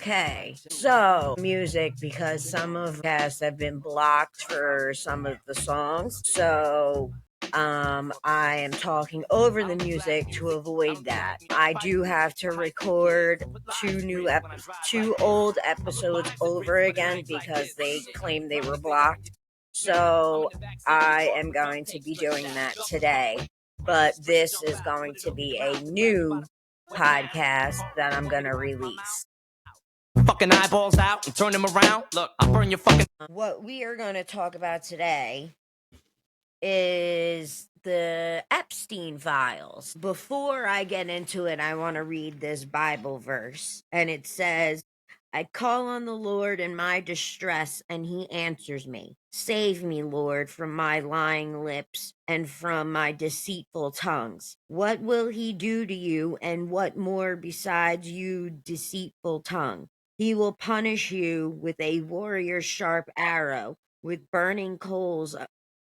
Okay, so music, because some of the podcasts have been blocked for some of the songs. So I am talking over the music to avoid that. I do have to record two old episodes over again because they claim they were blocked. So I am going to be doing that today. But this is going to be a new podcast that I'm going to release. Fucking eyeballs out and turn them around. Look, I'll burn your fucking. What we are going to talk about today is the Epstein files. Before I get into it, I want to read this Bible verse. And it says, I call on the Lord in my distress, and he answers me. Save me, Lord, from my lying lips and from my deceitful tongues. What will he do to you, and what more besides you, deceitful tongue? He will punish you with a warrior's sharp arrow, with burning coals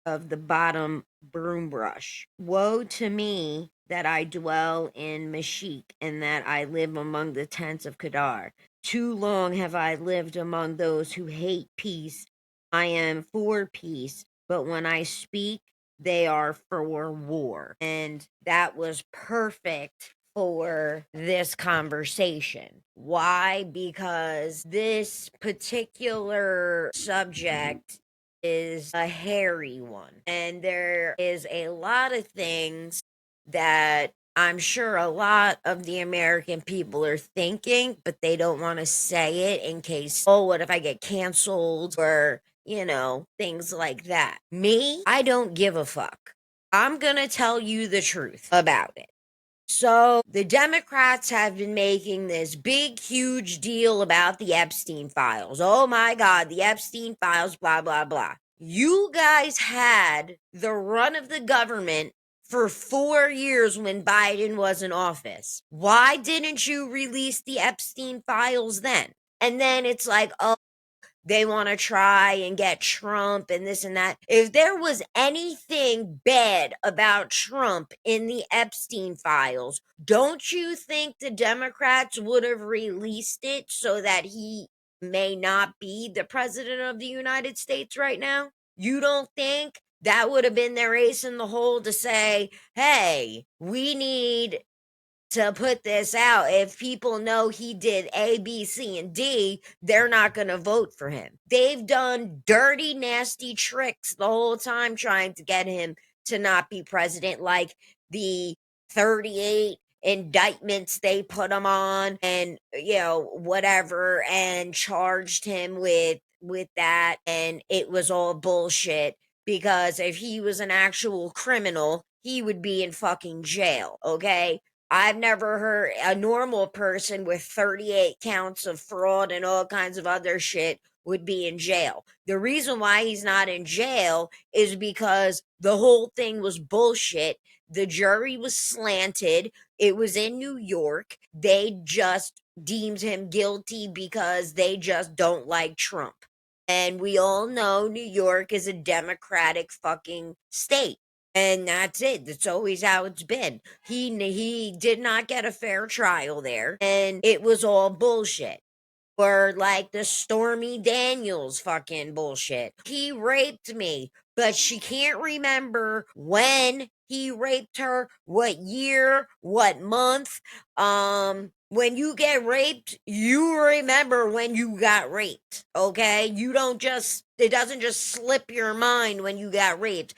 of the bottom broom brush. Woe to me that I dwell in Meshech, and that I live among the tents of Kedar. Too long have I lived among those who hate peace. I am for peace, but when I speak, they are for war. And that was perfect for this conversation. Why? Because this particular subject is a hairy one, and there is a lot of things that I'm sure a lot of the American people are thinking, but they don't want to say it in case, oh, what if I get canceled, or, things like that. Me, I don't give a fuck. I'm gonna tell you the truth about it. So the Democrats have been making this big, huge deal about the Epstein files. Oh my God, the Epstein files, blah, blah, blah. You guys had the run of the government for 4 years when Biden was in office. Why didn't you release the Epstein files then? And then it's like, oh, they want to try and get Trump and this and that. If there was anything bad about Trump in the Epstein files, don't you think the Democrats would have released it so that he may not be the president of the United States right now? You don't think that would have been their ace in the hole to say, hey, we need to put this out? If people know he did A, B, C, and D, they're not going to vote for him. They've done dirty, nasty tricks the whole time trying to get him to not be president, like the 38 indictments they put him on, and whatever, and charged him with that, and it was all bullshit, because if he was an actual criminal, he would be in fucking jail, okay? I've never heard a normal person with 38 counts of fraud and all kinds of other shit would be in jail. The reason why he's not in jail is because the whole thing was bullshit. The jury was slanted. It was in New York. They just deemed him guilty because they just don't like Trump. And we all know New York is a Democratic fucking state. And that's it. That's always how it's been. He did not get a fair trial there, and it was all bullshit. Or like the Stormy Daniels fucking bullshit. He raped me, but she can't remember when he raped her, what year, what month. When you get raped, you remember when you got raped, okay? It doesn't just slip your mind when you got raped.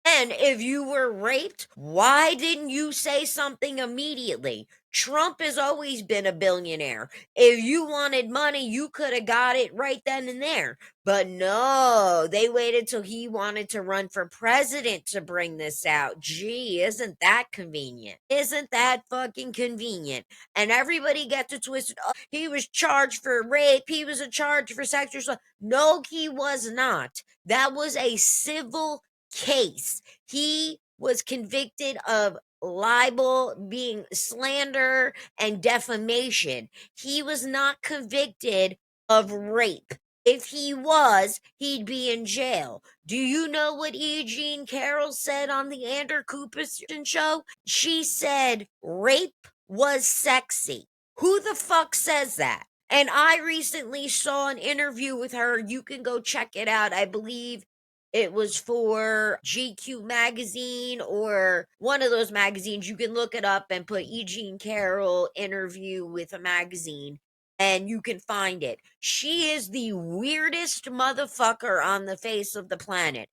And if you were raped, why didn't you say something immediately? Trump has always been a billionaire. If you wanted money, you could have got it right then and there. But no, they waited till he wanted to run for president to bring this out. Gee, isn't that convenient? Isn't that fucking convenient? And everybody gets it twisted. Oh, he was charged for rape. He was charged for sexual assault. No, he was not. That was a civil case. He was convicted of libel, being slander, and defamation. He was not convicted of rape. If he was, he'd be in jail. Do you know what E. Jean Carroll said on the Andrew Cooperson show? She said rape was sexy. Who the fuck says that? And I recently saw an interview with her. You can go check it out. I believe it was for GQ magazine or one of those magazines. You can look it up and put E. Jean Carroll interview with a magazine and you can find it. She is the weirdest motherfucker on the face of the planet.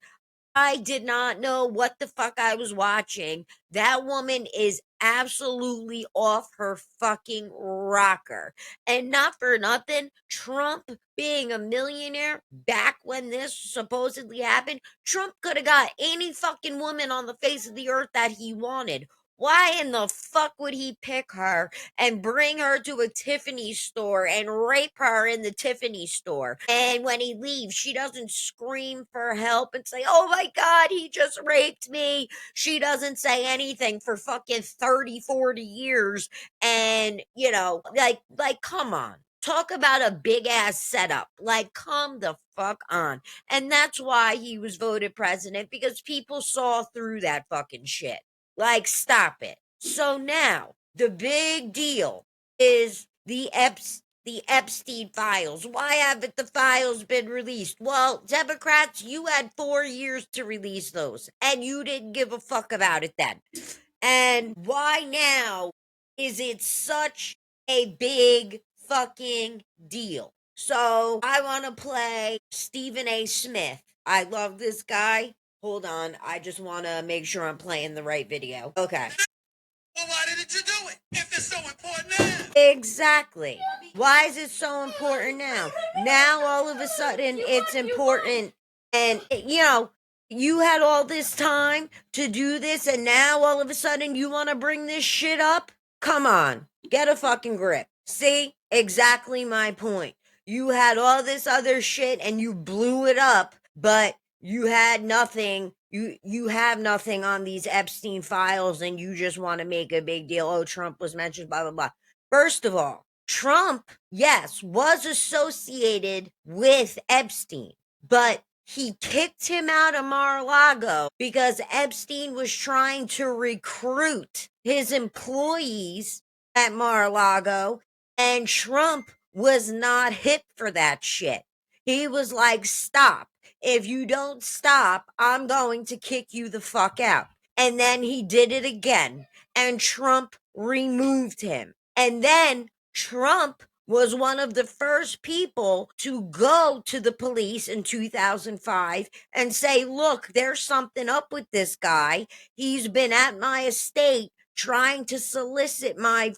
I did not know what the fuck I was watching. That woman is absolutely off her fucking rocker. And not for nothing, Trump being a millionaire back when this supposedly happened, Trump could have got any fucking woman on the face of the earth that he wanted. Why in the fuck would he pick her and bring her to a Tiffany store and rape her in the Tiffany store? And when he leaves, she doesn't scream for help and say, "Oh my God, he just raped me." She doesn't say anything for fucking 30, 40 years. And, like, come on. Talk about a big ass setup. Like, come the fuck on. And that's why he was voted president, because people saw through that fucking shit. Like, stop it. So now, the big deal is the Epstein files. Why haven't the files been released? Well, Democrats, you had 4 years to release those, and you didn't give a fuck about it then. And why now is it such a big fucking deal? So I want to play Stephen A. Smith. I love this guy. Hold on. I just want to make sure I'm playing the right video. Okay. Well, why didn't you do it if it's so important now? Exactly. Why is it so important now? Now all of a sudden it's important. And, you had all this time to do this, and now all of a sudden you want to bring this shit up? Come on. Get a fucking grip. See? Exactly my point. You had all this other shit and you blew it up, but you had nothing. You have nothing on these Epstein files, and you just want to make a big deal. Oh, Trump was mentioned, blah, blah, blah. First of all, Trump, yes, was associated with Epstein, but he kicked him out of Mar-a-Lago because Epstein was trying to recruit his employees at Mar-a-Lago, and Trump was not hip for that shit. He was like, stop. If you don't stop, I'm going to kick you the fuck out. And then he did it again, and Trump removed him. And then Trump was one of the first people to go to the police in 2005 and say, look, there's something up with this guy. He's been at my estate trying to solicit my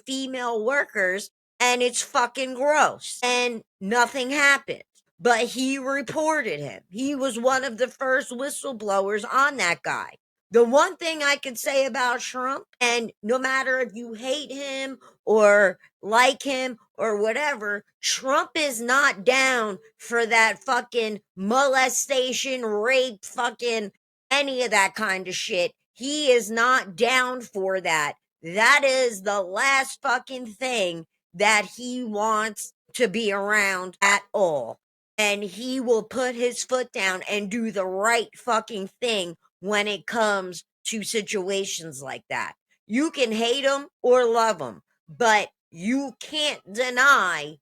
female workers, and it's fucking gross. And nothing happened. But he reported him. He was one of the first whistleblowers on that guy. The one thing I can say about Trump, and no matter if you hate him or like him or whatever, Trump is not down for that fucking molestation, rape, fucking any of that kind of shit. He is not down for that. That is the last fucking thing that he wants to be around at all. And he will put his foot down and do the right fucking thing when it comes to situations like that. You can hate him or love him, but you can't deny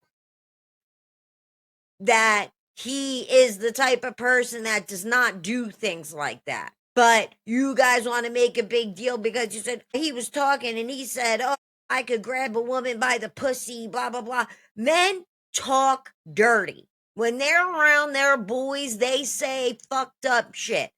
that he is the type of person that does not do things like that. But you guys want to make a big deal because you said he was talking and he said, oh, I could grab a woman by the pussy, blah, blah, blah. Men talk dirty. When they're around their boys, they say fucked up shit.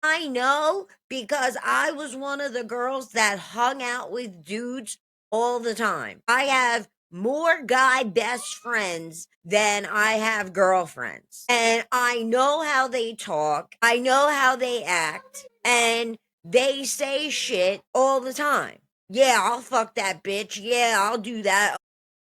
I know because I was one of the girls that hung out with dudes all the time. I have more guy best friends than I have girlfriends. And I know how they talk, I know how they act, and they say shit all the time. Yeah, I'll fuck that bitch. Yeah, I'll do that.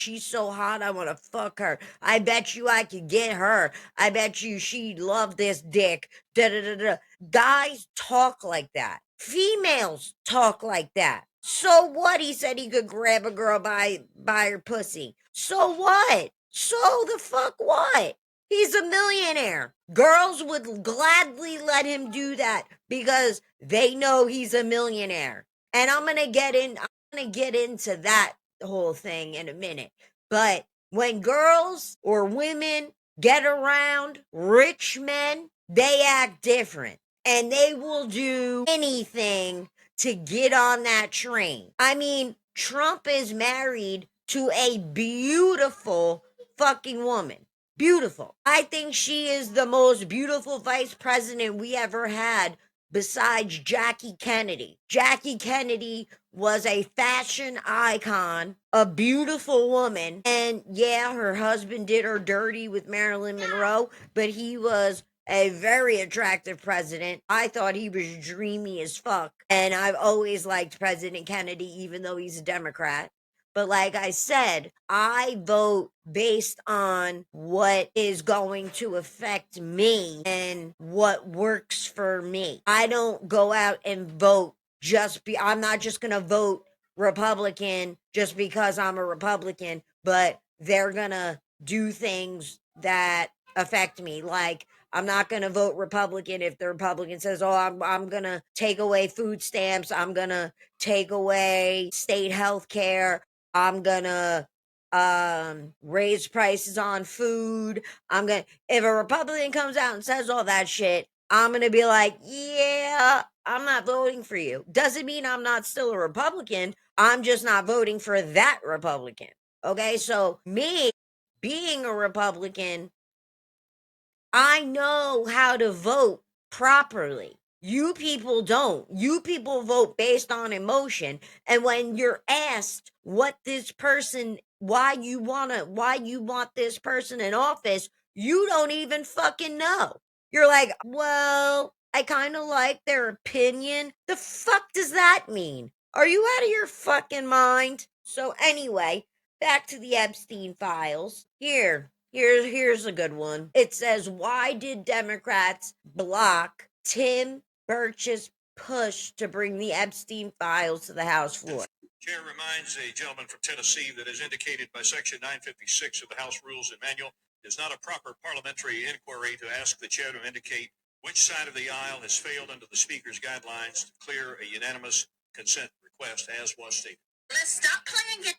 She's so hot, I want to fuck her. I bet you I could get her. I bet you she'd love this dick. Da da da da. Guys talk like that. Females talk like that. So what? He said he could grab a girl by her pussy. So what? So the fuck what? He's a millionaire. Girls would gladly let him do that because they know he's a millionaire. And I'm going to get into that whole thing in a minute. But When girls or women get around rich men, they act different and they will do anything to get on that train. I mean, Trump is married to a beautiful fucking woman. Beautiful. I think she is the most beautiful vice president we ever had besides Jackie Kennedy. Jackie Kennedy was a fashion icon, a beautiful woman, and yeah, her husband did her dirty with Marilyn Monroe, but he was a very attractive president. I thought he was dreamy as fuck, and I've always liked President Kennedy, even though he's a Democrat. But like I said, I vote based on what is going to affect me and what works for me. I don't go out and vote I'm not just going to vote Republican just because I'm a Republican, but they're going to do things that affect me. Like, I'm not going to vote Republican if the Republican says, "Oh, I'm going to take away food stamps. I'm going to take away state health care. I'm going to raise prices on food. If a Republican comes out and says all that shit, I'm going to be like, yeah, I'm not voting for you. Doesn't mean I'm not still a Republican. I'm just not voting for that Republican. Okay, so me being a Republican, I know how to vote properly. You people don't. You people vote based on emotion. And when you're asked why you want this person in office, you don't even fucking know. You're like, well, I kind of like their opinion. The fuck does that mean? Are you out of your fucking mind? So anyway, back to the Epstein files. Here's a good one. It says, why did Democrats block Tim Burch's push to bring the Epstein files to the House floor? Chair reminds a gentleman from Tennessee that as indicated by Section 956 of the House Rules and Manual, it is not a proper parliamentary inquiry to ask the chair to indicate which side of the aisle has failed under the Speaker's guidelines to clear a unanimous consent request, as was stated. Let's stop playing it.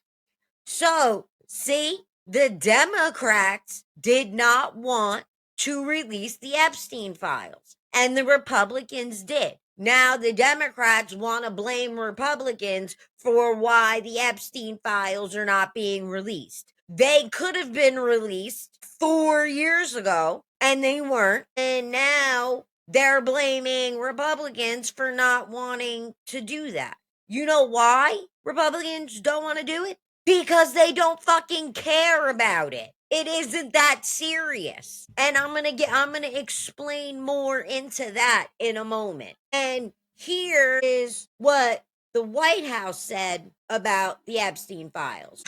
So, see, the Democrats did not want to release the Epstein files, and the Republicans did. Now, the Democrats want to blame Republicans for why the Epstein files are not being released. They could have been released 4 years ago, and they weren't. And now they're blaming Republicans for not wanting to do that. You know why Republicans don't want to do it? Because they don't fucking care about it. It isn't that serious. And I'm going to explain more into that in a moment. And here is what the White House said about the Epstein files.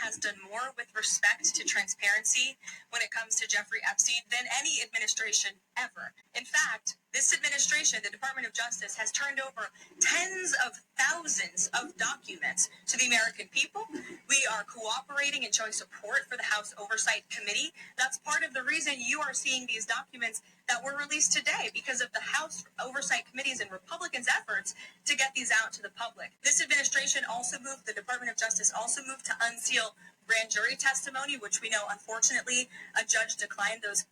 Has done more with respect to transparency when it comes to Jeffrey Epstein than any administration ever. In fact, this administration, the Department of Justice, has turned over tens of thousands of documents to the American people. We are cooperating and showing support for the House Oversight Committee. That's part of the reason you are seeing these documents that were released today, because of the House Oversight Committee's and Republicans' efforts to get these out to the public. This administration also moved, the Department of Justice also moved to unseal grand jury testimony, which we know, unfortunately, a judge declined those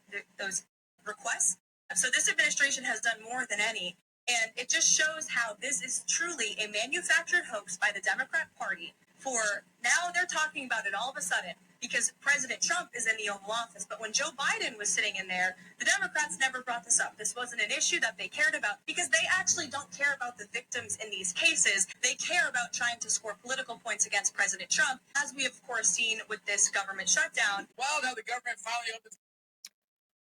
requests. So this administration has done more than any, and it just shows how this is truly a manufactured hoax by the Democrat Party. For now, they're talking about it all of a sudden because President Trump is in the Oval Office. But when Joe Biden was sitting in there, the Democrats never brought this up. This wasn't an issue that they cared about because they actually don't care about the victims in these cases. They care about trying to score political points against President Trump, as we have, of course, seen with this government shutdown. Well, now the government finally opens.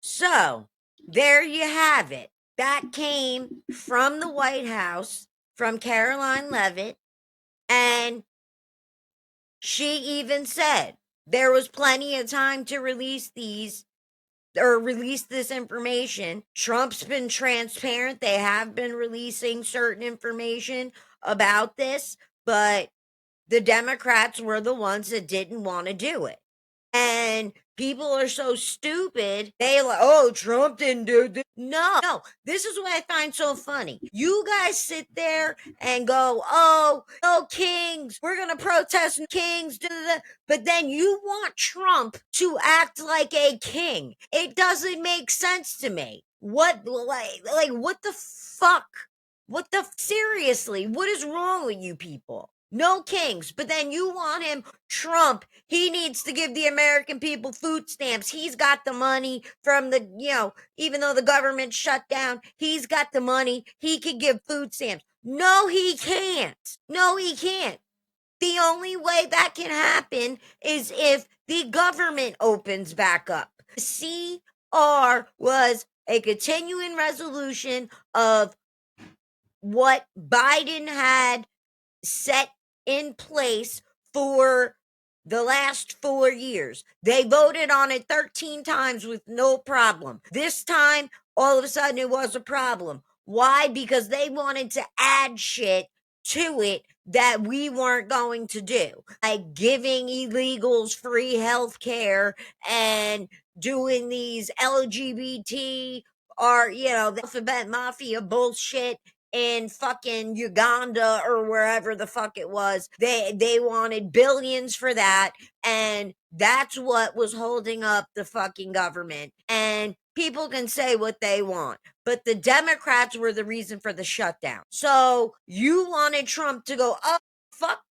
So, there you have it. That came from the White House, from Caroline Leavitt, and she even said there was plenty of time to release this information. Trump's been transparent. They have been releasing certain information about this, but the Democrats were the ones that didn't want to do it. And people are so stupid. They like, oh, Trump didn't do this. No, this is what I find so funny. You guys sit there and go, oh, no kings. We're going to protest kings. Da, da, da. But then you want Trump to act like a king. It doesn't make sense to me. What, like what the fuck? Seriously, what is wrong with you people? No kings, but then you want him, Trump, he needs to give the American people food stamps. He's got the money from the, even though the government shut down, he's got the money. He could give food stamps. No, he can't. No, he can't. The only way that can happen is if the government opens back up. CR was a continuing resolution of what Biden had set in place for the last 4 years. They voted on it 13 times with no problem. This time, all of a sudden, it was a problem. Why? Because they wanted to add shit to it that we weren't going to do, like giving illegals free health care and doing these LGBT or, the alphabet mafia bullshit in fucking Uganda or wherever the fuck it was. They wanted billions for that, and that's what was holding up the fucking government. And people can say what they want, but the Democrats were the reason for the shutdown. So you wanted Trump to go, oh, fuck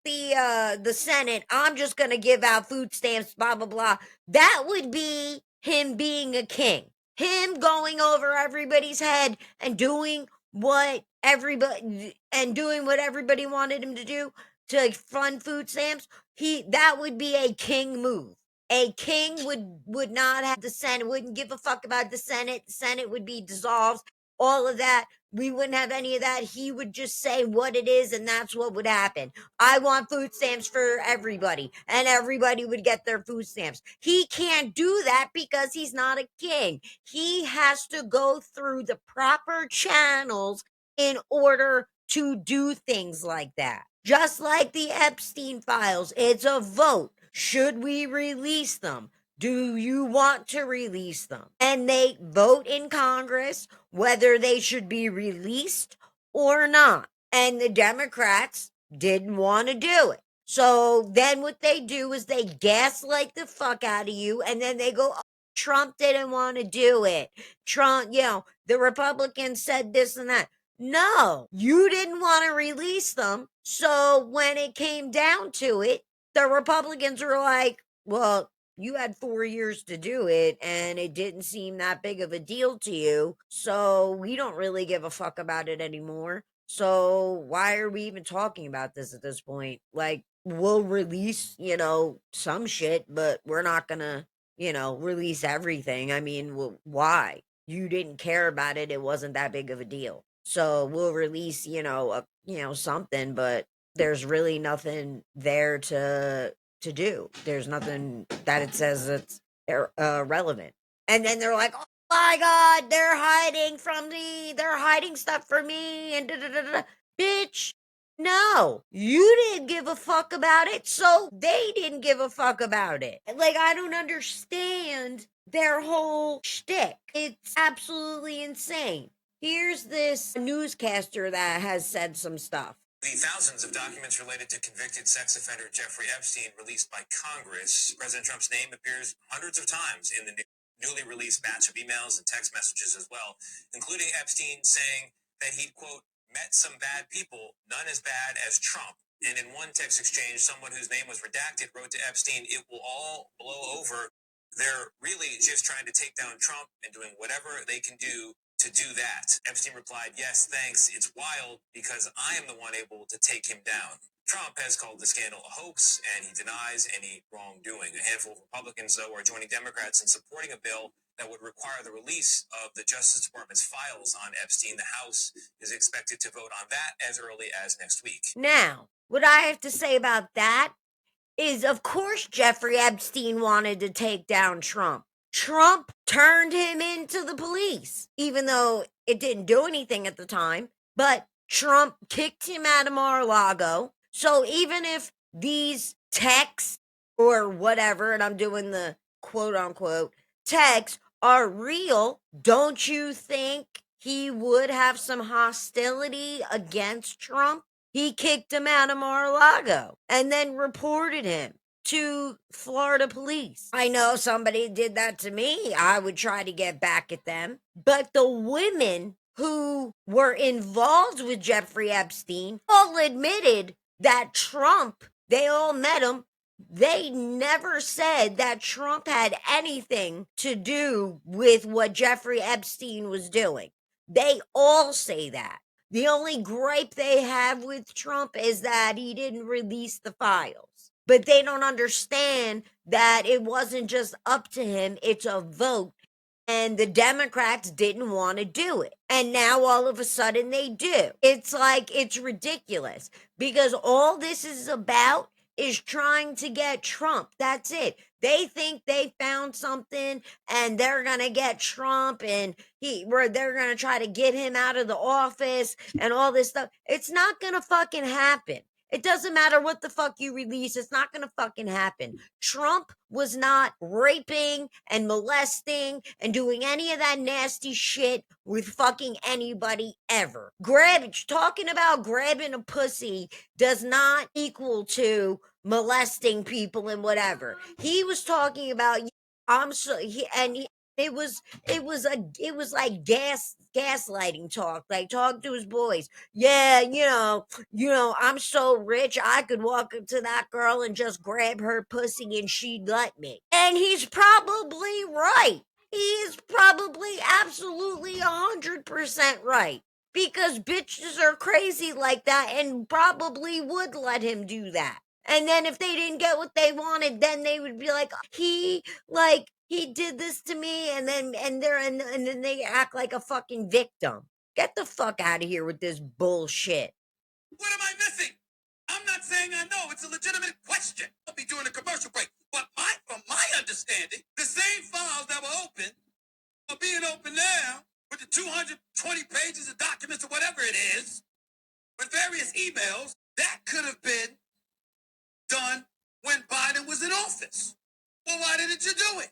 the Senate. I'm just gonna give out food stamps, blah blah blah. That would be him being a king. Him going over everybody's head and doing what everybody wanted him to do to fund food stamps. That would be a king move. A king would not have the Senate, wouldn't give a fuck about the Senate. The Senate would be dissolved. All of that. We wouldn't have any of that. He would just say what it is, and that's what would happen. I want food stamps for everybody, and everybody would get their food stamps. He can't do that because he's not a king. He has to go through the proper channels in order to do things like that. Just like the Epstein files, it's a vote. Should we release them? Do you want to release them? And they vote in Congress whether they should be released or not. And the Democrats didn't want to do it. So then what they do is they gaslight the fuck out of you, and then they go, oh, Trump didn't want to do it. Trump, the Republicans said this and that. No, you didn't want to release them. So when it came down to it, the Republicans were like, well, you had 4 years to do it, and it didn't seem that big of a deal to you. So we don't really give a fuck about it anymore. So why are we even talking about this at this point? Like, we'll release, some shit, but we're not gonna, release everything. I mean, why? You didn't care about it. It wasn't that big of a deal. So we'll release, something, but there's really nothing there to do. There's nothing that it says it's relevant. And then they're like, oh my God, they're hiding from me. They're hiding stuff from me. And da-da-da-da. Bitch, no, you didn't give a fuck about it. So they didn't give a fuck about it. Like, I don't understand their whole shtick. It's absolutely insane. Here's this newscaster that has said some stuff. The thousands of documents related to convicted sex offender Jeffrey Epstein released by Congress. President Trump's name appears hundreds of times in the newly released batch of emails and text messages as well, including Epstein saying that he'd, quote, met some bad people, none as bad as Trump. And in one text exchange, someone whose name was redacted wrote to Epstein, it will all blow over. They're really just trying to take down Trump and doing whatever they can do to do that. Epstein replied, yes, thanks. It's wild because I am the one able to take him down. Trump has called the scandal a hoax, and he denies any wrongdoing. A handful of Republicans, though, are joining Democrats in supporting a bill that would require the release of the Justice Department's files on Epstein. The House is expected to vote on that as early as next week. Now, what I have to say about that is, of course, Jeffrey Epstein wanted to take down Trump. Trump turned him into the police, even though it didn't do anything at the time. But Trump kicked him out of Mar-a-Lago. So even if these texts or whatever, and I'm doing the quote unquote texts are real, don't you think he would have some hostility against Trump? He kicked him out of Mar-a-Lago and then reported him to Florida police. I know somebody did that to me. I would try to get back at them. But the women who were involved with Jeffrey Epstein all admitted that Trump, they all met him. They never said that Trump had anything to do with what Jeffrey Epstein was doing. They all say that. The only gripe they have with Trump is that he didn't release the files. But they don't understand that it wasn't just up to him, it's a vote. And the Democrats didn't want to do it. And now all of a sudden they do. It's like, it's ridiculous because all this is about is trying to get Trump. That's it. They think they found something and they're going to get Trump and they're going to try to get him out of the office and all this stuff. It's not going to fucking happen. It doesn't matter what the fuck you release. It's not going to fucking happen. Trump was not raping and molesting and doing any of that nasty shit with fucking anybody ever. Talking about grabbing a pussy does not equal to molesting people and whatever. He was talking about, it was like gaslighting talk, like talk to his boys. Yeah, I'm so rich I could walk up to that girl and just grab her pussy and she'd let me. And he's probably right. He is probably absolutely 100% right. Because bitches are crazy like that and probably would let him do that. And then if they didn't get what they wanted, then they would be like, he did this to me, and then they act like a fucking victim. Get the fuck out of here with this bullshit. What am I missing? I'm not saying I know. It's a legitimate question. I'll be doing a commercial break. But from my understanding, the same files that were open are being opened now with the 220 pages of documents or whatever it is, with various emails that could have been done when Biden was in office. Well, why didn't you do it?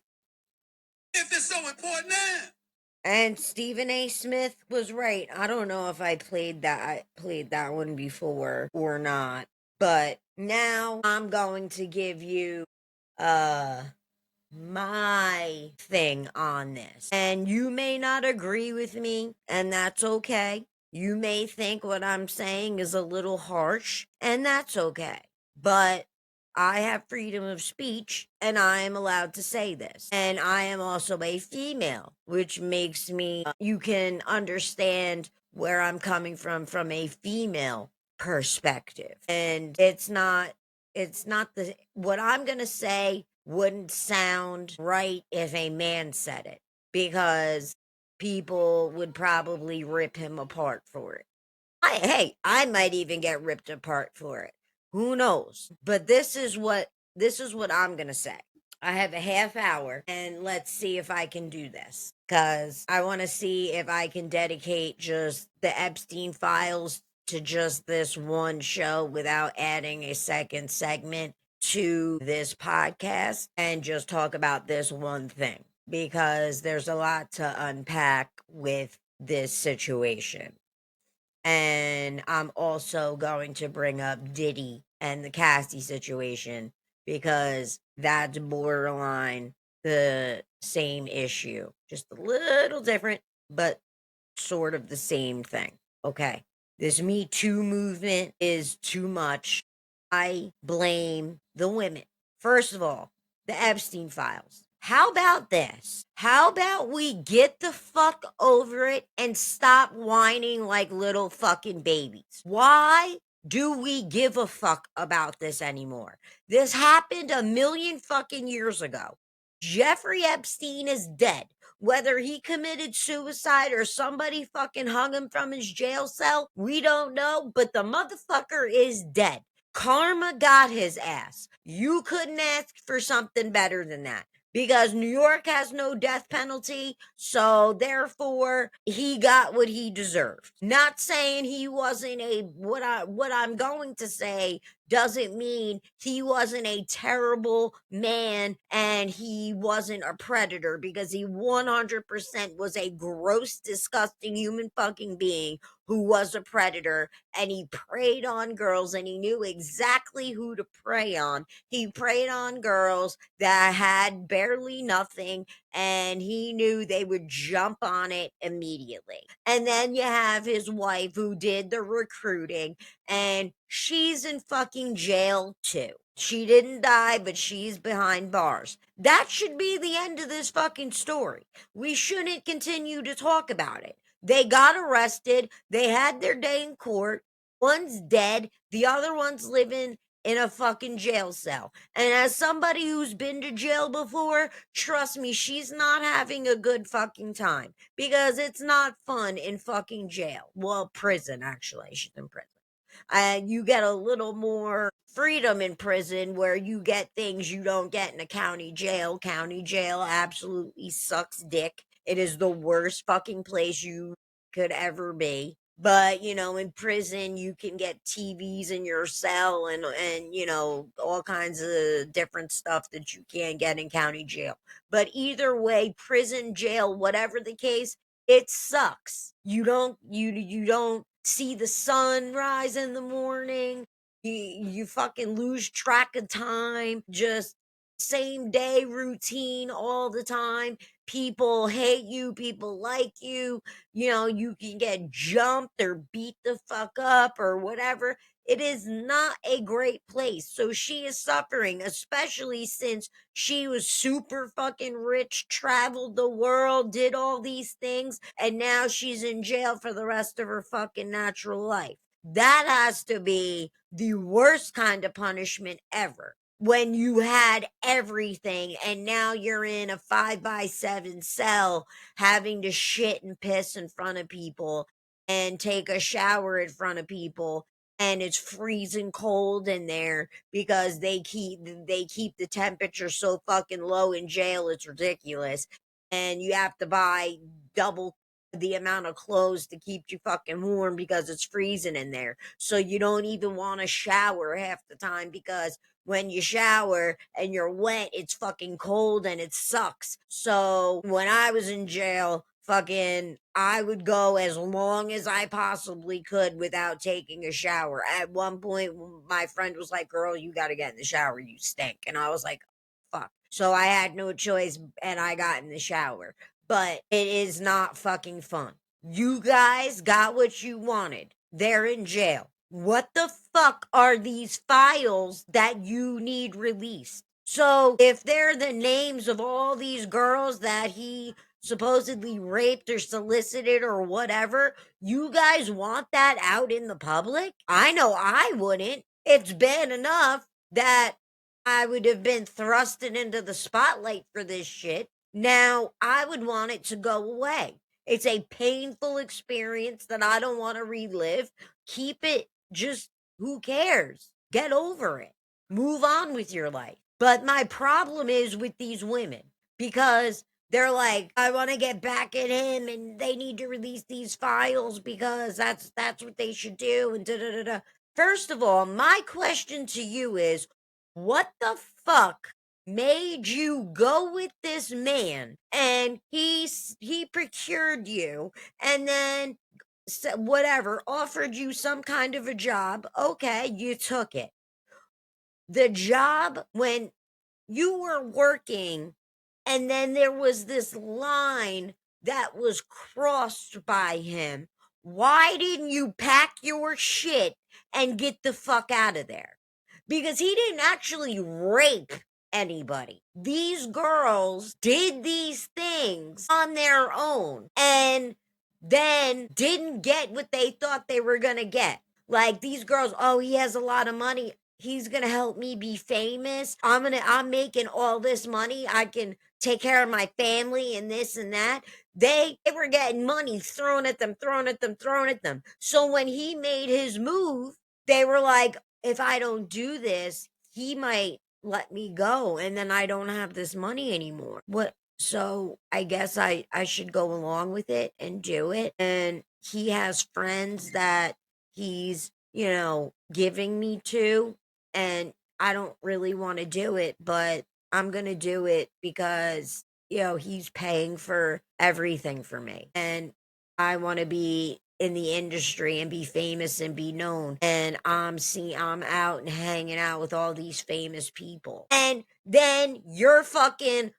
If it's so important now. And Stephen A. Smith was right. I don't know if I played that one before or not. But now I'm going to give you my thing on this. And you may not agree with me, and that's okay. You may think what I'm saying is a little harsh, and that's okay. But I have freedom of speech, and I am allowed to say this. And I am also a female, which makes me, you can understand where I'm coming from a female perspective. And what I'm going to say wouldn't sound right if a man said it, because people would probably rip him apart for it. I might even get ripped apart for it. Who knows? But this is what I'm going to say. I have a half hour, and let's see if I can do this, because I want to see if I can dedicate just the Epstein files to just this one show without adding a second segment to this podcast and just talk about this one thing, because there's a lot to unpack with this situation. And I'm also going to bring up Diddy and the Cassie situation, because that's borderline the same issue. Just a little different, but sort of the same thing. Okay. This Me Too movement is too much. I blame the women. First of all, the Epstein files. How about this? How about we get the fuck over it and stop whining like little fucking babies? Why do we give a fuck about this anymore? This happened a million fucking years ago. Jeffrey Epstein is dead. Whether he committed suicide or somebody fucking hung him from his jail cell, we don't know, but the motherfucker is dead. Karma got his ass. You couldn't ask for something better than that, because New York has no death penalty, so therefore he got what he deserved. Not saying he wasn't what I'm going to say doesn't mean he wasn't a terrible man and he wasn't a predator, because he 100% was a gross, disgusting human fucking being who was a predator, and he preyed on girls and he knew exactly who to prey on. He preyed on girls that had barely nothing, and he knew they would jump on it immediately. And then you have his wife who did the recruiting, and she's in fucking jail too. She didn't die, but she's behind bars. That should be the end of this fucking story. We shouldn't continue to talk about it. They got arrested. They had their day in court. One's dead. The other one's living in a fucking jail cell. And as somebody who's been to jail before, trust me, she's not having a good fucking time, because it's not fun in fucking jail. Well, prison, actually. She's in prison. And you get a little more freedom in prison, where you get things you don't get in a county jail. County jail absolutely sucks dick. It is the worst fucking place you could ever be. But, in prison, you can get TVs in your cell and all kinds of different stuff that you can't get in county jail. But either way, prison, jail, whatever the case, it sucks. You don't see the sun rise in the morning. You fucking lose track of time. Just same day routine all the time. People hate you, people like you. You can get jumped or beat the fuck up or whatever. It is not a great place. So she is suffering, especially since she was super fucking rich, traveled the world, did all these things, and now she's in jail for the rest of her fucking natural life. That has to be the worst kind of punishment ever. When you had everything and now you're in a 5x7 cell, having to shit and piss in front of people and take a shower in front of people, and it's freezing cold in there because they keep the temperature so fucking low in jail, it's ridiculous. And you have to buy double the amount of clothes to keep you fucking warm because it's freezing in there. So you don't even want to shower half the time, because when you shower and you're wet, it's fucking cold and it sucks. So when I was in jail, I would go as long as I possibly could without taking a shower. At one point, my friend was like, "Girl, you got to get in the shower. You stink." And I was like, fuck. So I had no choice and I got in the shower. But it is not fucking fun. You guys got what you wanted. They're in jail. What the fuck are these files that you need released? So if they're the names of all these girls that he supposedly raped or solicited or whatever, you guys want that out in the public? I know I wouldn't. It's bad enough that I would have been thrusted into the spotlight for this shit. Now I would want it to go away. It's a painful experience that I don't want to relive. Keep it, just who cares? Get over it. Move on with your life. But my problem is with these women, because they're like, I want to get back at him and they need to release these files because that's what they should do, and da da da da. First of all, my question to you is, what the fuck made you go with this man and he procured you, and then whatever, offered you some kind of a job? Okay, you took it. The job, when you were working, and then there was this line that was crossed by him, why didn't you pack your shit and get the fuck out of there? Because he didn't actually rape anybody. These girls did these things on their own and then didn't get what they thought they were gonna get. Like these girls, oh, he has a lot of money. He's gonna help me be famous. I'm making all this money. I can take care of my family and this and that. They were getting money thrown at them. So when he made his move, they were like, if I don't do this, he might let me go, and then I don't have this money anymore. What? So I guess I should go along with it and do it. And he has friends that he's, giving me to, and I don't really want to do it, but I'm going to do it because, he's paying for everything for me. And I want to be in the industry and be famous and be known. And I'm out and hanging out with all these famous people. And then you're fucking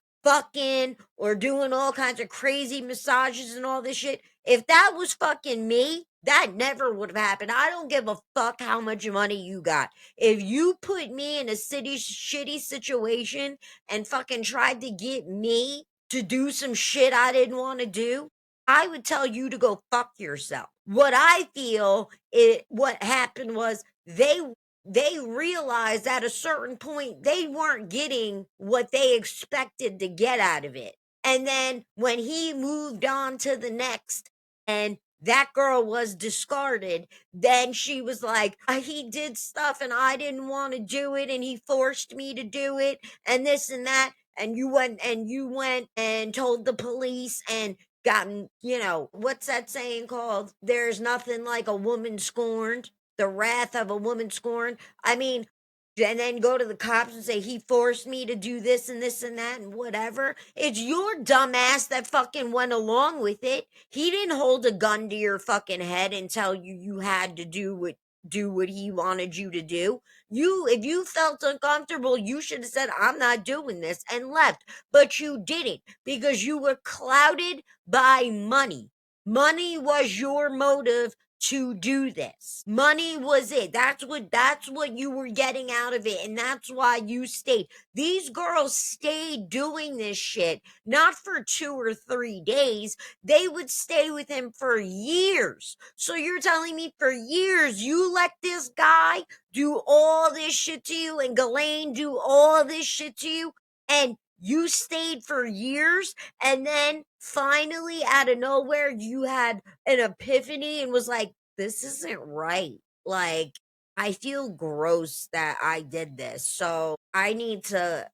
or doing all kinds of crazy massages and all this shit. If that was fucking me, that never would have happened. I don't give a fuck how much money you got. If you put me in a shitty situation and fucking tried to get me to do some shit I didn't want to do, I would tell you to go fuck yourself. What I feel what happened was they realized at a certain point they weren't getting what they expected to get out of it. And then when he moved on to the next and that girl was discarded, then she was like, he did stuff and I didn't want to do it and he forced me to do it and this and that. And you went and told the police and gotten, what's that saying called? There's nothing like a woman scorned, the wrath of a woman scorned. I mean, and then go to the cops and say he forced me to do this and this and that and whatever. It's your dumb ass that fucking went along with it. He didn't hold a gun to your fucking head and tell you had to do what he wanted you to do. If you felt uncomfortable, you should have said, I'm not doing this and left. But you didn't because you were clouded by money. Money was your motive to do this. Money was it. That's what you were getting out of it. And that's why you stayed. These girls stayed doing this shit, not for 2 or 3 days. They would stay with him for years. So you're telling me for years you let this guy do all this shit to you and Ghislaine do all this shit to you and you stayed for years and then finally out of nowhere you had an epiphany and was like, this isn't right. Like, I feel gross that I did this. So I need to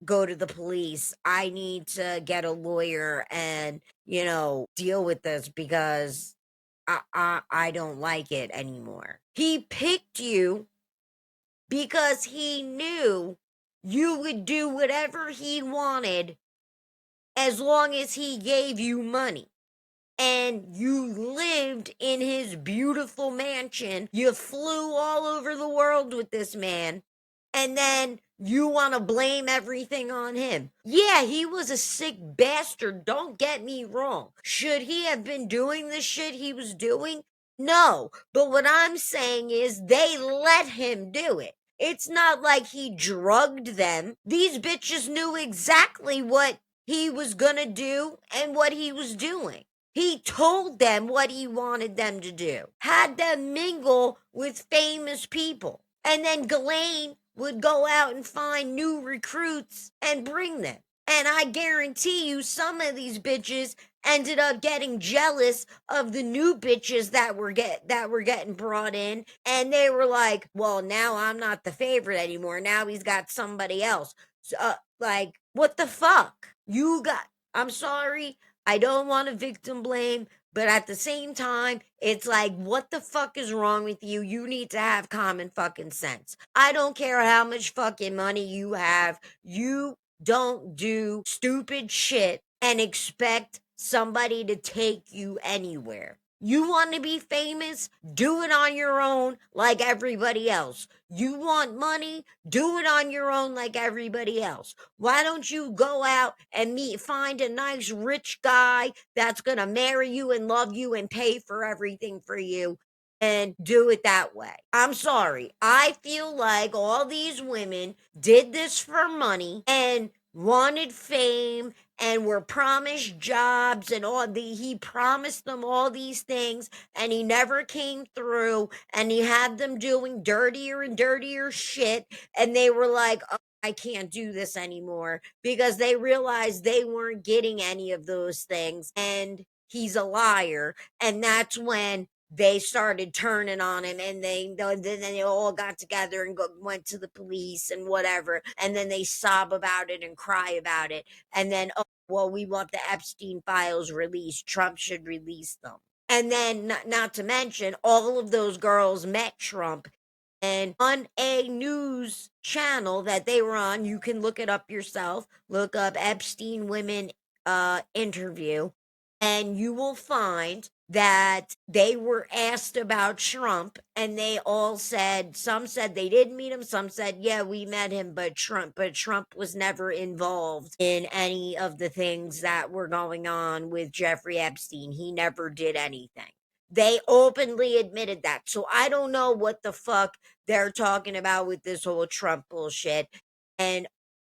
go to the police. I need to get a lawyer and, deal with this because I don't like it anymore. He picked you because he knew you would do whatever he wanted as long as he gave you money. And you lived in his beautiful mansion. You flew all over the world with this man. And then you want to blame everything on him. Yeah, he was a sick bastard. Don't get me wrong. Should he have been doing the shit he was doing? No. But what I'm saying is they let him do it. It's not like he drugged them. These bitches knew exactly what he was gonna do and what he was doing. He told them what he wanted them to do, had them mingle with famous people. And then Ghislaine would go out and find new recruits and bring them. And I guarantee you some of these bitches ended up getting jealous of the new bitches that were getting brought in, and they were like, well, now I'm not the favorite anymore. Now he's got somebody else. So, what the fuck? I'm sorry. I don't want to victim blame, but at the same time, it's like, what the fuck is wrong with you? You need to have common fucking sense. I don't care how much fucking money you have. You don't do stupid shit and expect somebody to take you anywhere. You want to be famous? Do it on your own like everybody else. You want money? Do it on your own like everybody else. Why don't you go out and find a nice rich guy that's going to marry you and love you and pay for everything for you and do it that way? I'm sorry. I feel like all these women did this for money and wanted fame and were promised jobs and he promised them all these things and he never came through and he had them doing dirtier and dirtier shit and they were like, oh, I can't do this anymore because they realized they weren't getting any of those things and he's a liar. And that's when they started turning on him, and then they all got together and went to the police and whatever, and then they sob about it and cry about it, and then, oh, well, we want the Epstein files released, Trump should release them. And then, not to mention, all of those girls met Trump, and on a news channel that they were on, you can look it up yourself, look up Epstein women interview, and you will find that they were asked about Trump, and they all said, some said they didn't meet him, some said, yeah, we met him, but Trump was never involved in any of the things that were going on with Jeffrey Epstein. He never did anything. They openly admitted that. So I don't know what the fuck they're talking about with this whole Trump bullshit. And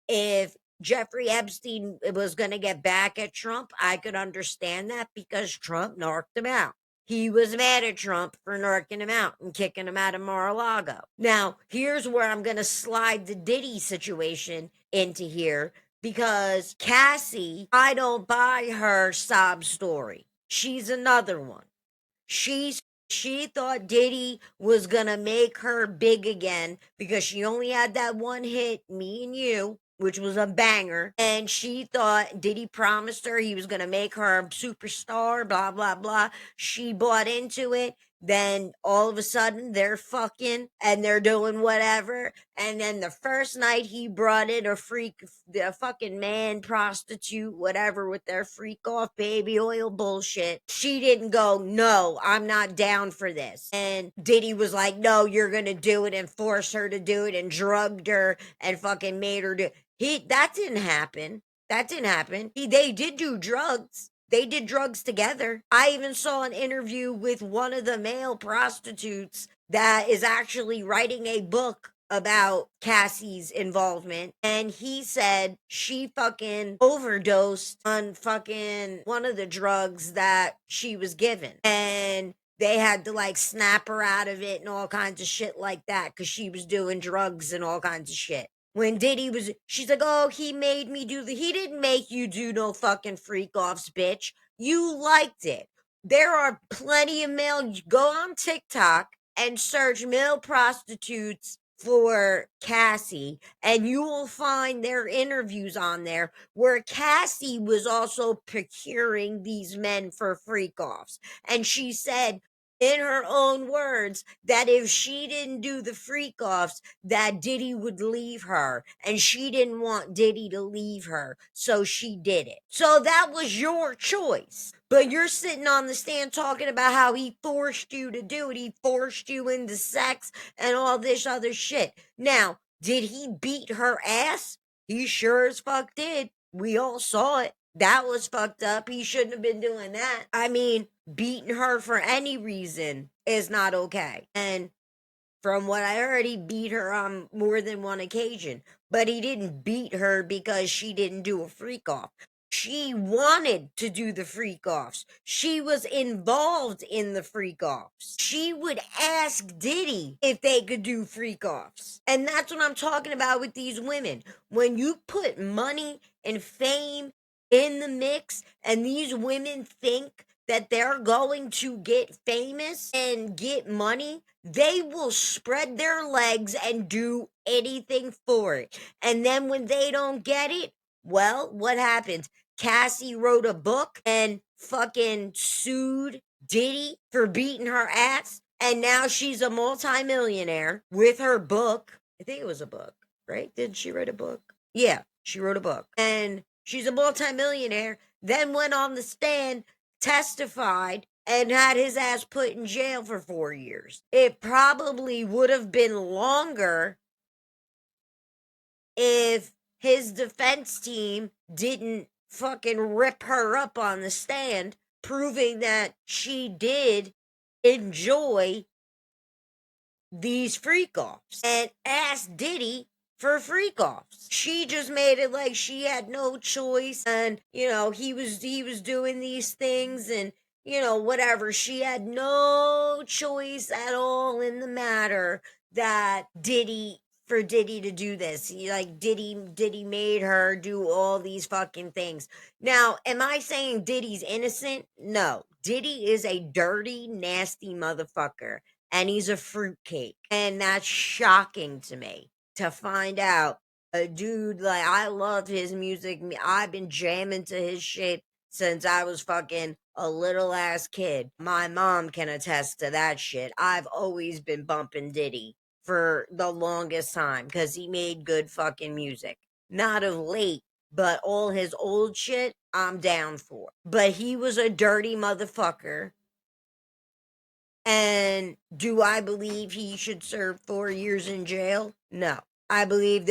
if Jeffrey Epstein was going to get back at Trump, I could understand that, because Trump narked him out. He was mad at Trump for narking him out and kicking him out of Mar-a-Lago. Now, here's where I'm going to slide the Diddy situation into here, because Cassie, I don't buy her sob story. She's another one. She thought Diddy was gonna make her big again because she only had that one hit, Me and You, which was a banger, and she thought Diddy promised her he was gonna make her a superstar, blah blah blah. She bought into it. Then all of a sudden they're fucking and they're doing whatever. And then the first night he brought in a fucking man prostitute, whatever, with their freak off baby oil bullshit. She didn't go, no, I'm not down for this. And Diddy was like, no, you're gonna do it, and force her to do it, and drugged her and fucking made her do it. That didn't happen. That didn't happen. They did do drugs. They did drugs together. I even saw an interview with one of the male prostitutes that is actually writing a book about Cassie's involvement. And he said she fucking overdosed on fucking one of the drugs that she was given. And they had to like snap her out of it and all kinds of shit like that, because she was doing drugs and all kinds of shit. When Diddy was, she's like, oh, he made me do he didn't make you do no fucking freak offs, bitch. You liked it. There are plenty of male, go on TikTok and search male prostitutes for Cassie, and you will find their interviews on there where Cassie was also procuring these men for freak offs. And she said, in her own words, that if she didn't do the freak offs, that Diddy would leave her, and she didn't want Diddy to leave her, so she did it. So that was your choice. But you're sitting on the stand talking about how he forced you to do it. He forced you into sex and all this other shit. Now, did he beat her ass? He sure as fuck did. We all saw it. That was fucked up. He shouldn't have been doing that. I mean, beating her for any reason is not okay. And from what I heard, he beat her on more than one occasion. But he didn't beat her because she didn't do a freak off. She wanted to do the freak offs. She was involved in the freak offs. She would ask Diddy if they could do freak offs. And that's what I'm talking about with these women. When you put money and fame in the mix, and these women think that they're going to get famous and get money, they will spread their legs and do anything for it. And then when they don't get it, well, what happens? Cassie wrote a book and fucking sued Diddy for beating her ass, and now she's a multimillionaire with her book. I think it was a book, right? Did she write a book? Yeah, she wrote a book. And she's a multimillionaire, then went on the stand, testified, and had his ass put in jail for 4 years. It probably would have been longer if his defense team didn't fucking rip her up on the stand, proving that she did enjoy these freak offs and asked Diddy for freak offs. She just made it like she had no choice, and he was doing these things, and whatever. She had no choice at all in the matter that Diddy for Diddy to do this. Diddy made her do all these fucking things. Now, am I saying Diddy's innocent? No. Diddy is a dirty, nasty motherfucker, and he's a fruitcake. And that's shocking to me to find out a dude like, I love his music. I've been jamming to his shit since I was fucking a little ass kid. My mom can attest to that shit. I've always been bumping Diddy for the longest time because he made good fucking music. Not of late, but all his old shit, I'm down for. But he was a dirty motherfucker. And do I believe he should serve 4 years in jail? No. I believe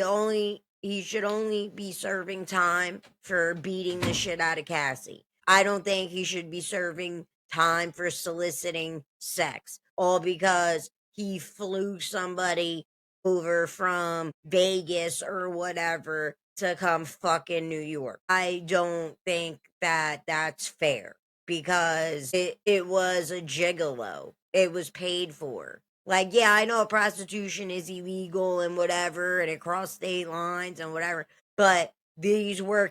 he should only be serving time for beating the shit out of Cassie. I don't think he should be serving time for soliciting sex, all because he flew somebody over from Vegas or whatever to come fucking New York. I don't think that that's fair because it was a gigolo. It was paid for. Like, yeah, I know prostitution is illegal and whatever, and it crossed state lines and whatever, but these were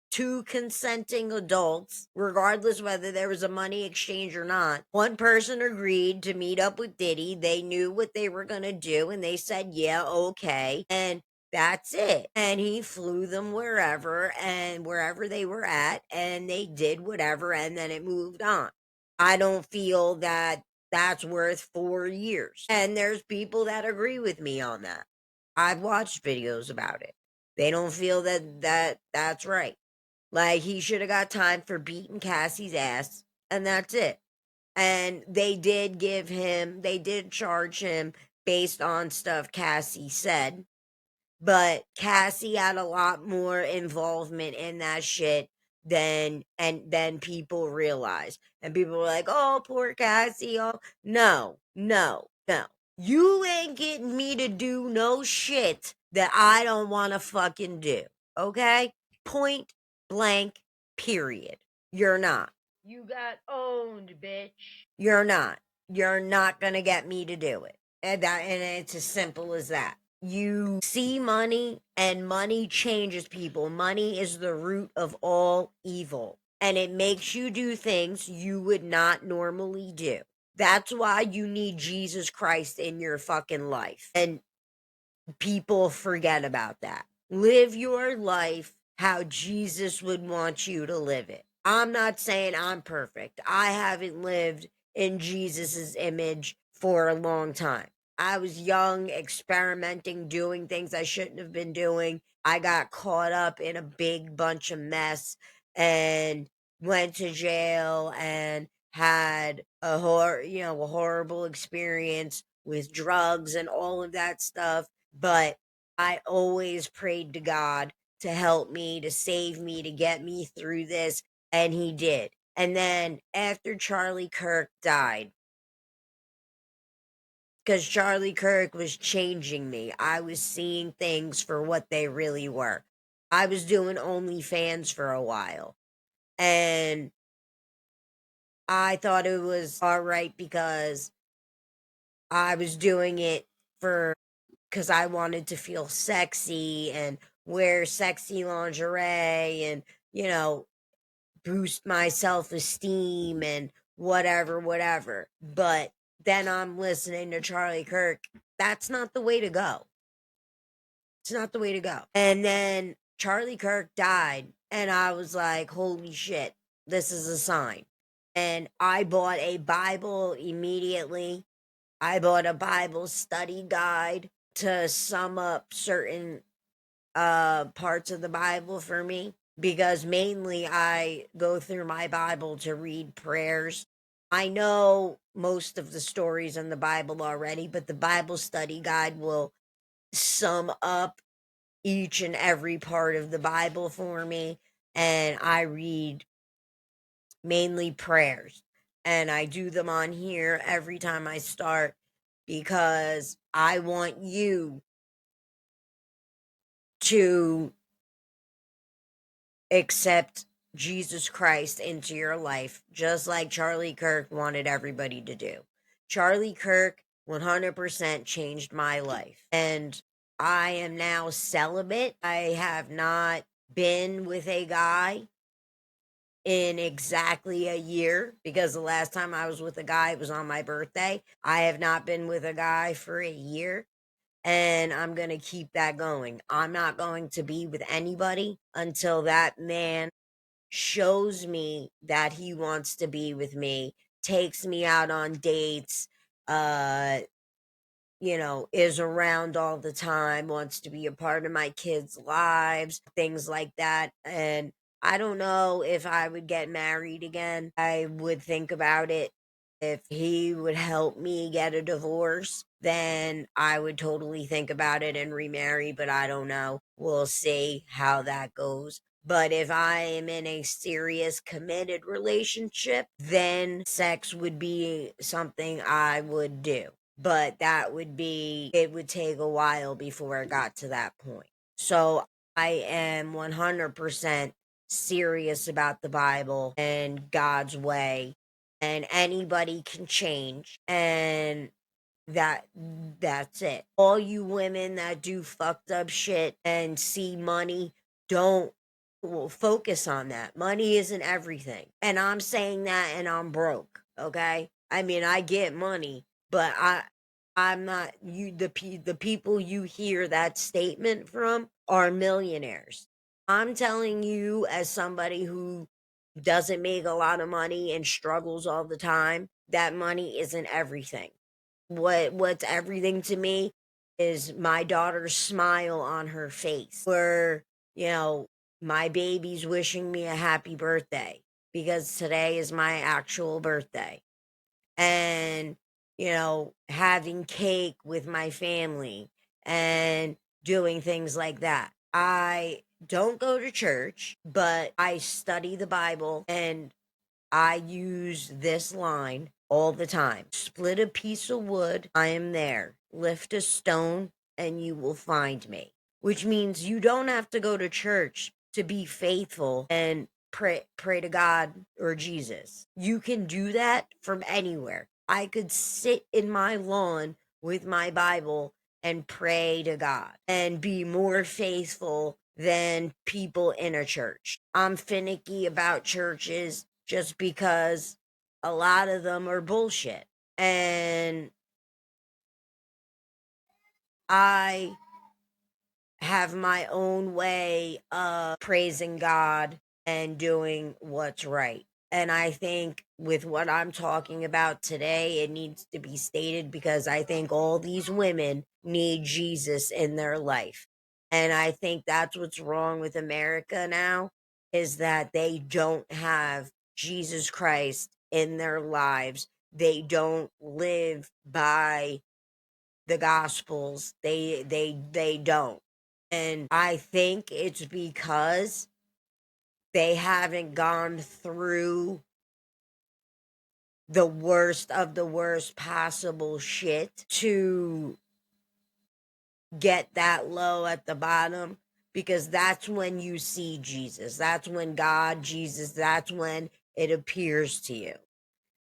two consenting adults, regardless whether there was a money exchange or not. One person agreed to meet up with Diddy. They knew what they were going to do, and they said, yeah, okay. And that's it. And he flew them wherever they were at, and they did whatever, and then it moved on. I don't feel that that's worth 4 years. And there's people that agree with me on that. I've watched videos about it. They don't feel that's right. Like, he should have got time for beating Cassie's ass, and that's it. And they did charge him based on stuff Cassie said. But Cassie had a lot more involvement in that shit than people realize. And people were like, oh, poor Cassie. Oh, no. You ain't getting me to do no shit that I don't want to fucking do. Okay? Point blank, period. You're not. You got owned, bitch. You're not. You're not gonna get me to do it. And it's as simple as that. You see money, and money changes people. Money is the root of all evil, and it makes you do things you would not normally do. That's why you need Jesus Christ in your fucking life. And people forget about that. Live your life how Jesus would want you to live it. I'm not saying I'm perfect. I haven't lived in Jesus's image for a long time. I was young, experimenting, doing things I shouldn't have been doing. I got caught up in a big bunch of mess and went to jail and had a horrible experience with drugs and all of that stuff. But I always prayed to God to help me, to save me, to get me through this, and he did. And then after Charlie Kirk died, because Charlie Kirk was changing me. I was seeing things for what they really were. I was doing OnlyFans for a while, and I thought it was all right because I was doing it because I wanted to feel sexy and wear sexy lingerie and, boost my self-esteem and whatever. But then I'm listening to Charlie Kirk. That's not the way to go. It's not the way to go. And then Charlie Kirk died, and I was like, holy shit, this is a sign. And I bought a Bible immediately. I bought a Bible study guide to sum up certain parts of the Bible for me, because mainly I go through my Bible to read prayers. I know most of the stories in the Bible already, but the Bible study guide will sum up each and every part of the Bible for me, and I read mainly prayers, and I do them on here every time I start because I want you to accept Jesus Christ into your life, just like Charlie Kirk wanted everybody to do. Charlie Kirk 100% changed my life. And I am now celibate. I have not been with a guy in exactly a year because the last time I was with a guy, it was on my birthday. I have not been with a guy for a year, and I'm going to keep that going. I'm not going to be with anybody until that man shows me that he wants to be with me, takes me out on dates, is around all the time, wants to be a part of my kids' lives, things like that. And I don't know if I would get married again. I would think about it. If he would help me get a divorce, then I would totally think about it and remarry, but I don't know. We'll see how that goes. But if I am in a serious committed relationship, then sex would be something I would do. But it would take a while before it got to that point. So I am 100% serious about the Bible and God's way, and anybody can change, and that's it. All you women that do fucked up shit and see money, don't focus on that. Money isn't everything. And I'm saying that, and I'm broke, okay? I mean, I get money, but I'm not the people you hear that statement from are millionaires. I'm telling you, as somebody who doesn't make a lot of money and struggles all the time, that money isn't everything. What's everything to me is my daughter's smile on her face, where my baby's wishing me a happy birthday because today is my actual birthday, and having cake with my family and doing things like that. I don't go to church, but I study the Bible, and I use this line all the time. Split a piece of wood, I am there. Lift a stone, and you will find me. Which means you don't have to go to church to be faithful and pray to God or Jesus. You can do that from anywhere. I could sit in my lawn with my Bible and pray to God and be more faithful than people in a church. I'm finicky about churches just because a lot of them are bullshit. And I have my own way of praising God and doing what's right. And I think with what I'm talking about today, it needs to be stated because I think all these women need Jesus in their life. And I think that's what's wrong with America now, is that they don't have Jesus Christ in their lives. They don't live by the gospels. They don't. And I think it's because they haven't gone through the worst of the worst possible shit to get that low at the bottom, because that's when you see Jesus. That's when Jesus, that's when it appears to you.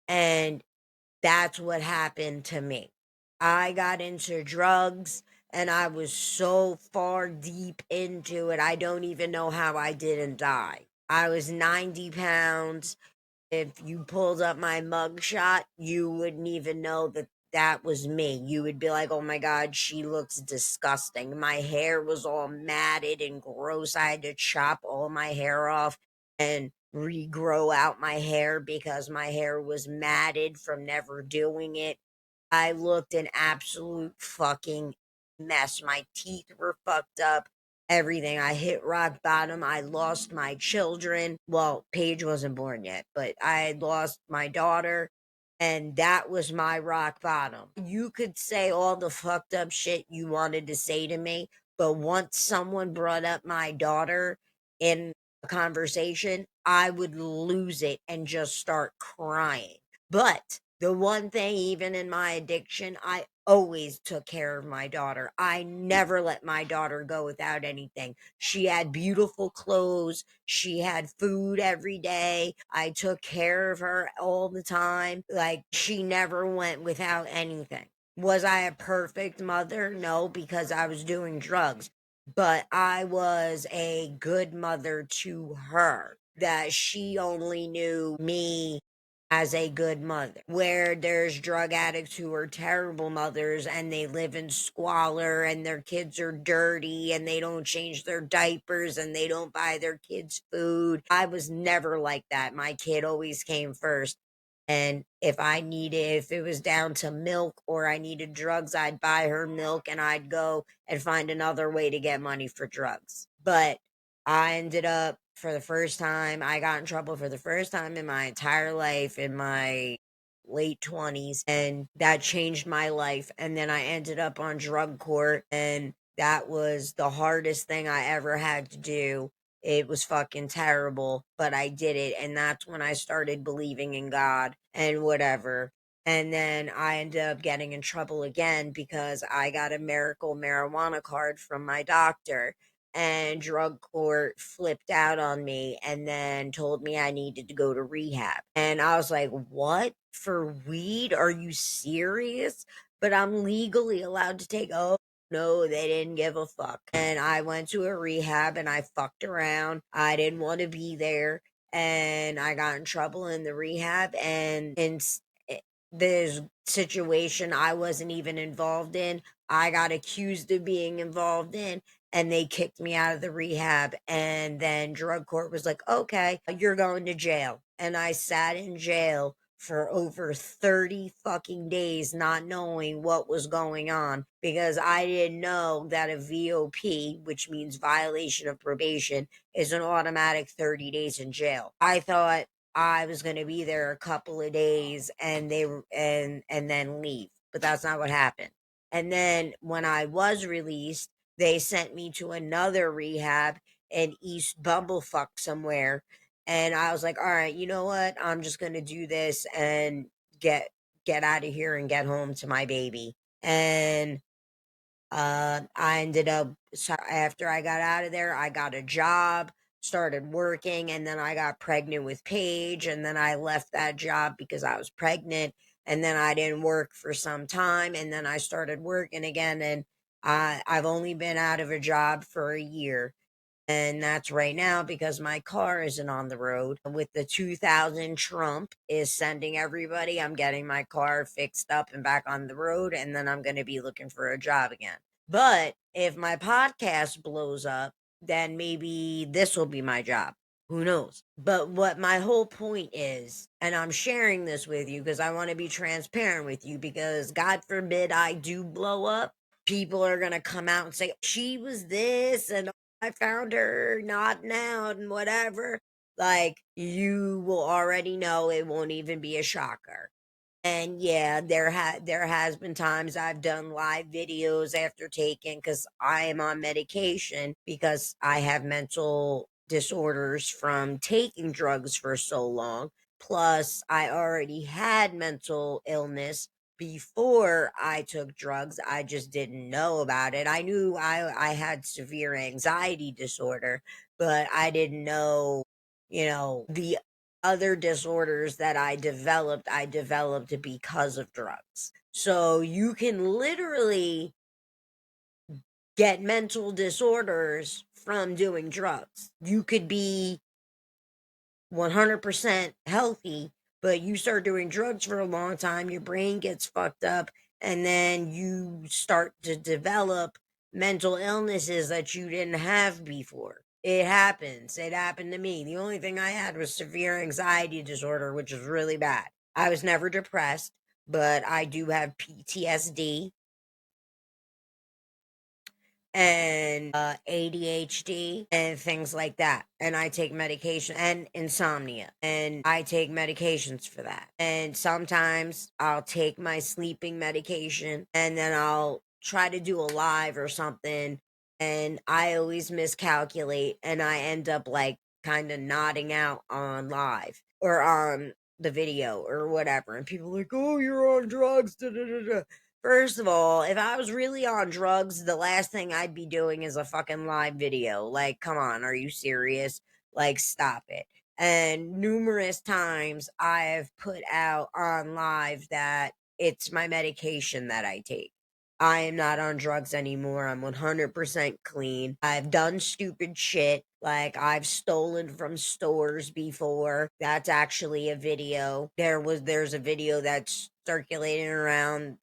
And that's what happened to me. I got into drugs, and I was so far deep into it, I don't even know how I didn't die. I was 90 pounds. If you pulled up my mugshot, you wouldn't even know that was me. You would be like, oh my God, she looks disgusting. My hair was all matted and gross. I had to chop all my hair off and regrow out my hair because my hair was matted from never doing it. I looked an absolute fucking mess. My teeth were fucked up. Everything. I hit rock bottom. I lost my children. Well, Paige wasn't born yet, but I had lost my daughter, and that was my rock bottom. You could say all the fucked up shit you wanted to say to me, but once someone brought up my daughter in a conversation, I would lose it and just start crying. But the one thing, even in my addiction, I always took care of my daughter. I never let my daughter go without anything. She had beautiful clothes. She had food every day. I took care of her all the time. Like, she never went without anything. Was I a perfect mother? No, because I was doing drugs. But I was a good mother to her, that she only knew me as a good mother. Where there's drug addicts who are terrible mothers and they live in squalor and their kids are dirty and they don't change their diapers and they don't buy their kids food. I was never like that. My kid always came first. And if it was down to milk or I needed drugs, I'd buy her milk and I'd go and find another way to get money for drugs. But I ended up, I got in trouble for the first time in my entire life in my late 20s, and that changed my life. And then I ended up on drug court, and that was the hardest thing I ever had to do. It was fucking terrible, but I did it. And that's when I started believing in God and whatever. And then I ended up getting in trouble again because I got a miracle marijuana card from my doctor. And drug court flipped out on me and then told me I needed to go to rehab. And I was like, what? For weed? Are you serious? But I'm legally allowed to take. Oh, no, they didn't give a fuck. And I went to a rehab and I fucked around. I didn't want to be there. And I got in trouble in the rehab. And this situation I wasn't even involved in, I got accused of being involved in. And they kicked me out of the rehab. And then drug court was like, okay, you're going to jail. And I sat in jail for over 30 fucking days not knowing what was going on because I didn't know that a VOP, which means violation of probation, is an automatic 30 days in jail. I thought I was going to be there a couple of days and then leave, but that's not what happened. And then when I was released, they sent me to another rehab in East Bumblefuck somewhere. And I was like, all right, you know what? I'm just going to do this and get out of here and get home to my baby. And I ended up, so after I got out of there, I got a job, started working, and then I got pregnant with Paige. And then I left that job because I was pregnant. And then I didn't work for some time. And then I started working again. And I've only been out of a job for a year. And that's right now because my car isn't on the road. With the 2000 Trump is sending everybody, I'm getting my car fixed up and back on the road, and then I'm going to be looking for a job again. But if my podcast blows up, then maybe this will be my job. Who knows? But what my whole point is, and I'm sharing this with you because I want to be transparent with you, because God forbid I do blow up, people are going to come out and say, she was this and I found her not now and whatever. Like, you will already know it won't even be a shocker. And yeah, there has been times I've done live videos after taking, because I am on medication because I have mental disorders from taking drugs for so long. Plus, I already had mental illness before I took drugs. I just didn't know about it. I knew I had severe anxiety disorder, but I didn't know, the other disorders that I developed because of drugs. So you can literally get mental disorders from doing drugs. You could be 100% healthy, but you start doing drugs for a long time, your brain gets fucked up, and then you start to develop mental illnesses that you didn't have before. It happens. It happened to me. The only thing I had was severe anxiety disorder, which is really bad. I was never depressed, but I do have PTSD and ADHD and things like that. And I take medication, and insomnia. And I take medications for that. And sometimes I'll take my sleeping medication and then I'll try to do a live or something. And I always miscalculate and I end up like kind of nodding out on live or on the video or whatever. And people are like, oh, you're on drugs. Da, da, da, da. First of all, if I was really on drugs, the last thing I'd be doing is a fucking live video. Like, come on, are you serious? Like, stop it. And numerous times I've put out on live that it's my medication that I take. I am not on drugs anymore. I'm 100% clean. I've done stupid shit. Like, I've stolen from stores before. That's actually a video. There's a video that's circulating around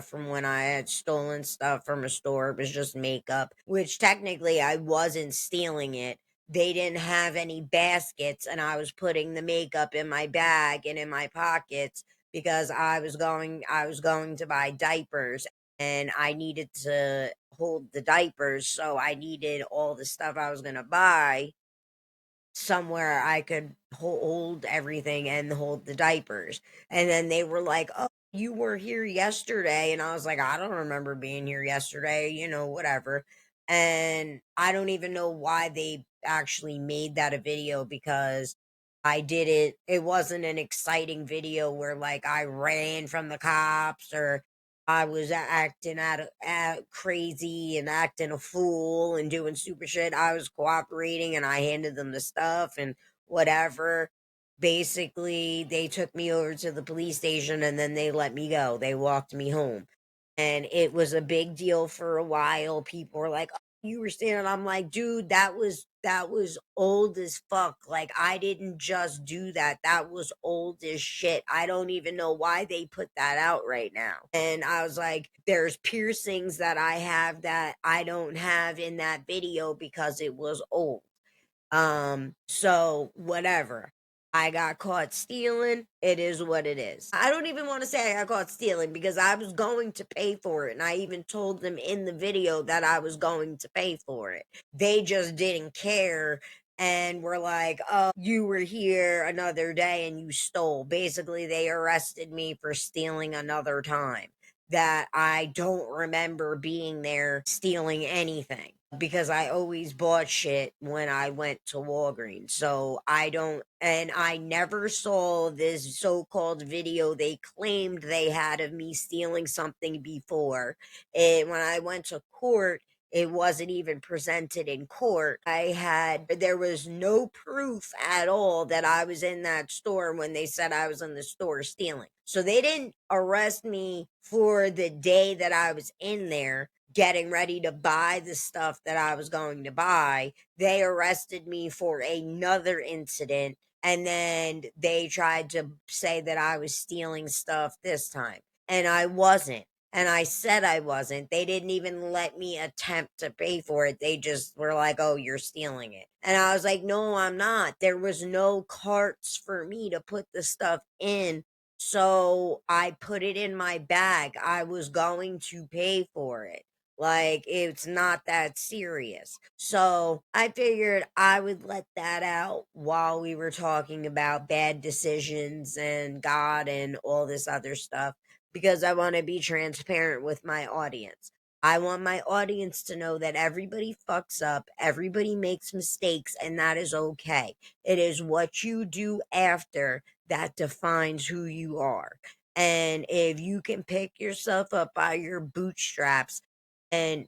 from when I had stolen stuff from a store. It was just makeup, which technically I wasn't stealing it. They didn't have any baskets, and I was putting the makeup in my bag and in my pockets because I was going to buy diapers, and I needed to hold the diapers, so I needed all the stuff I was going to buy somewhere I could hold everything and hold the diapers. And then they were like, "Oh, you were here yesterday." And I was like, "I don't remember being here yesterday, whatever." And I don't even know why they actually made that a video, because it wasn't an exciting video where like I ran from the cops or I was acting crazy and acting a fool and doing stupid shit. I was cooperating and I handed them the stuff and whatever. Basically, they took me over to the police station and then they let me go. They walked me home. And it was a big deal for a while. People were like, "Oh, you were standing." I'm like, "Dude, that was old as fuck. Like, I didn't just do that. That was old as shit. I don't even know why they put that out right now." And I was like, "There's piercings that I have that I don't have in that video because it was old." So whatever. I got caught stealing. It is what it is. I don't even want to say I got caught stealing because I was going to pay for it. And I even told them in the video that I was going to pay for it. They just didn't care and were like, "Oh, you were here another day and you stole." Basically, they arrested me for stealing another time that I don't remember being there stealing anything, because I always bought shit when I went to Walgreens. So I never saw this so-called video they claimed they had of me stealing something before. And when I went to court, it wasn't even presented in court. There was no proof at all that I was in that store when they said I was in the store stealing. So they didn't arrest me for the day that I was in there getting ready to buy the stuff that I was going to buy. They arrested me for another incident, and then they tried to say that I was stealing stuff this time. And I wasn't. And I said I wasn't. They didn't even let me attempt to pay for it. They just were like, "Oh, you're stealing it." And I was like, "No, I'm not. There was no carts for me to put the stuff in. So I put it in my bag. I was going to pay for it. Like, it's not that serious." So I figured I would let that out while we were talking about bad decisions and God and all this other stuff, because I want to be transparent with my audience. I want my audience to know that everybody fucks up, everybody makes mistakes, and that is okay. It is what you do after that defines who you are. And if you can pick yourself up by your bootstraps and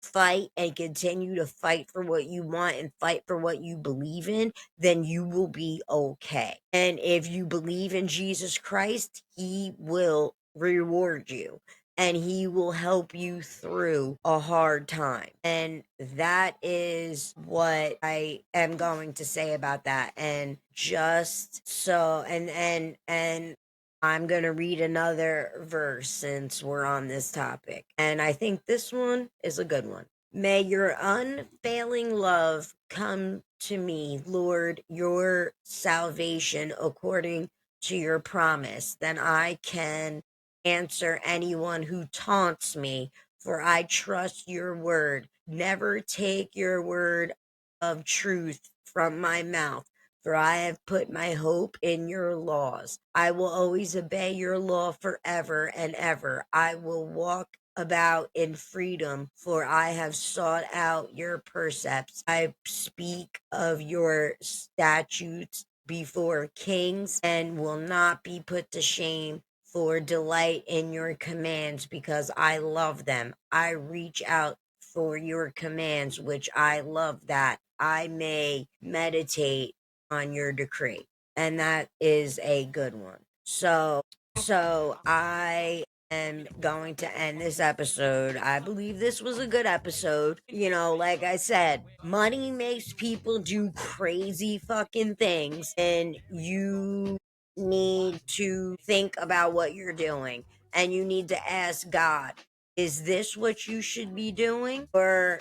fight and continue to fight for what you want and fight for what you believe in, then you will be okay. And if you believe in Jesus Christ, he will reward you and he will help you through a hard time. And that is what I am going to say about that. And just so, and I'm going to read another verse since we're on this topic. And I think this one is a good one. "May your unfailing love come to me, Lord, your salvation according to your promise. Then I can answer anyone who taunts me, for I trust your word. Never take your word of truth from my mouth, for I have put my hope in your laws. I will always obey your law forever and ever. I will walk about in freedom, for I have sought out your precepts. I speak of your statutes before kings and will not be put to shame, for delight in your commands because I love them. I reach out for your commands, which I love, that I may meditate on your decree." And that is a good one. So So I am going to end this episode. I believe this was a good episode. You know, like I said, money makes people do crazy fucking things, and you need to think about what you're doing, and you need to ask God, is this what you should be doing? Or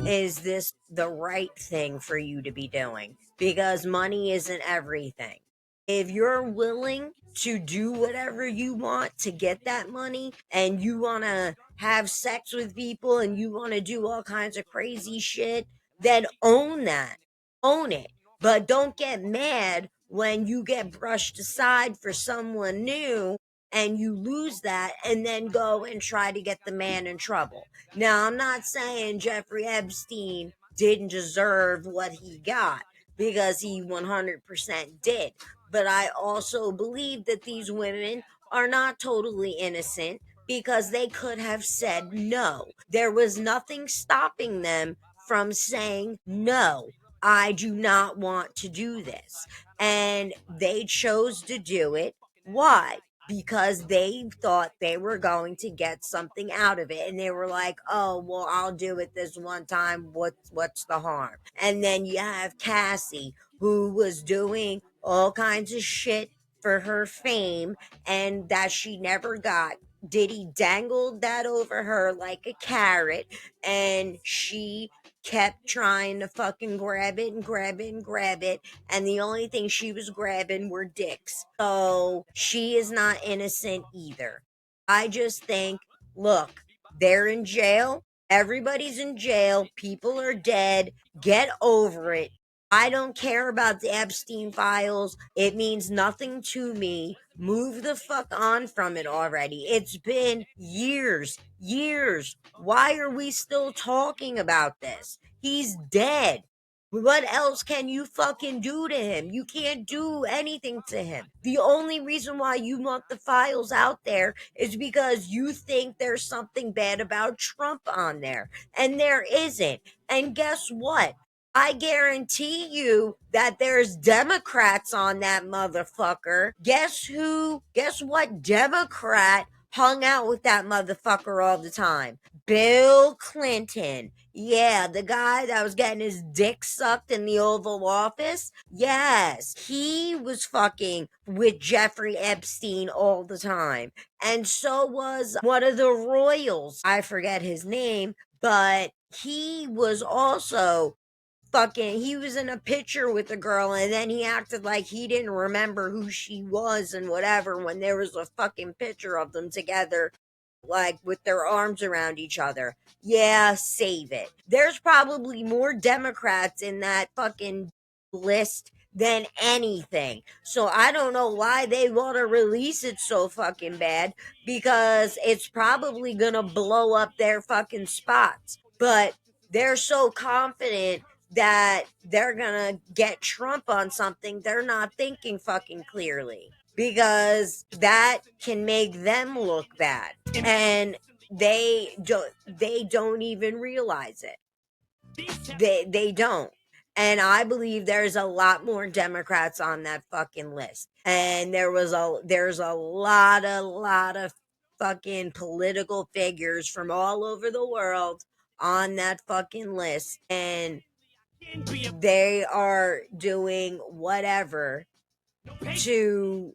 is this the right thing for you to be doing? Because money isn't everything. If you're willing to do whatever you want to get that money, and you want to have sex with people, and you want to do all kinds of crazy shit, then own that. Own it. But don't get mad when you get brushed aside for someone new and you lose that, and then go and try to get the man in trouble. Now, I'm not saying Jeffrey Epstein didn't deserve what he got, because he 100% did. But I also believe that these women are not totally innocent, because they could have said no. There was nothing stopping them from saying no. I do not want to do this. And they chose to do it. Why? Because they thought they were going to get something out of it, and they were like, oh well, I'll do it this one time, what's the harm? And then you have Cassie, who was doing all kinds of shit for her fame, and that she never got. Diddy dangled that over her like a carrot, and she kept trying to fucking grab it and grab it and grab it, and the only thing she was grabbing were dicks. So she is not innocent either. I just think, look, they're in jail. Everybody's in jail. People are dead. Get over it. I don't care about the Epstein files. It means nothing to me. Move the fuck on from it already. It's been years, years. Why are we still talking about this? He's dead. What else can you fucking do to him? You can't do anything to him. The only reason why you want the files out there is because you think there's something bad about Trump on there. And there isn't. And guess what? I guarantee you that there's Democrats on that motherfucker. Guess who? Guess what Democrat hung out with that motherfucker all the time? Bill Clinton. Yeah, the guy that was getting his dick sucked in the Oval Office. Yes, he was fucking with Jeffrey Epstein all the time. And so was one of the royals. I forget his name, but he was also fucking, he was in a picture with a girl, and then he acted like he didn't remember who she was and whatever, when there was a fucking picture of them together, like with their arms around each other. Yeah, save it. There's probably more Democrats in that fucking list than anything. So I don't know why they want to release it so fucking bad, because it's probably gonna blow up their fucking spots. But they're so confident that they're gonna get Trump on something, they're not thinking fucking clearly, because that can make them look bad, and they don't even realize it. They don't. And I believe there's a lot more Democrats on that fucking list. And there's a lot of fucking political figures from all over the world on that fucking list. And they are doing whatever to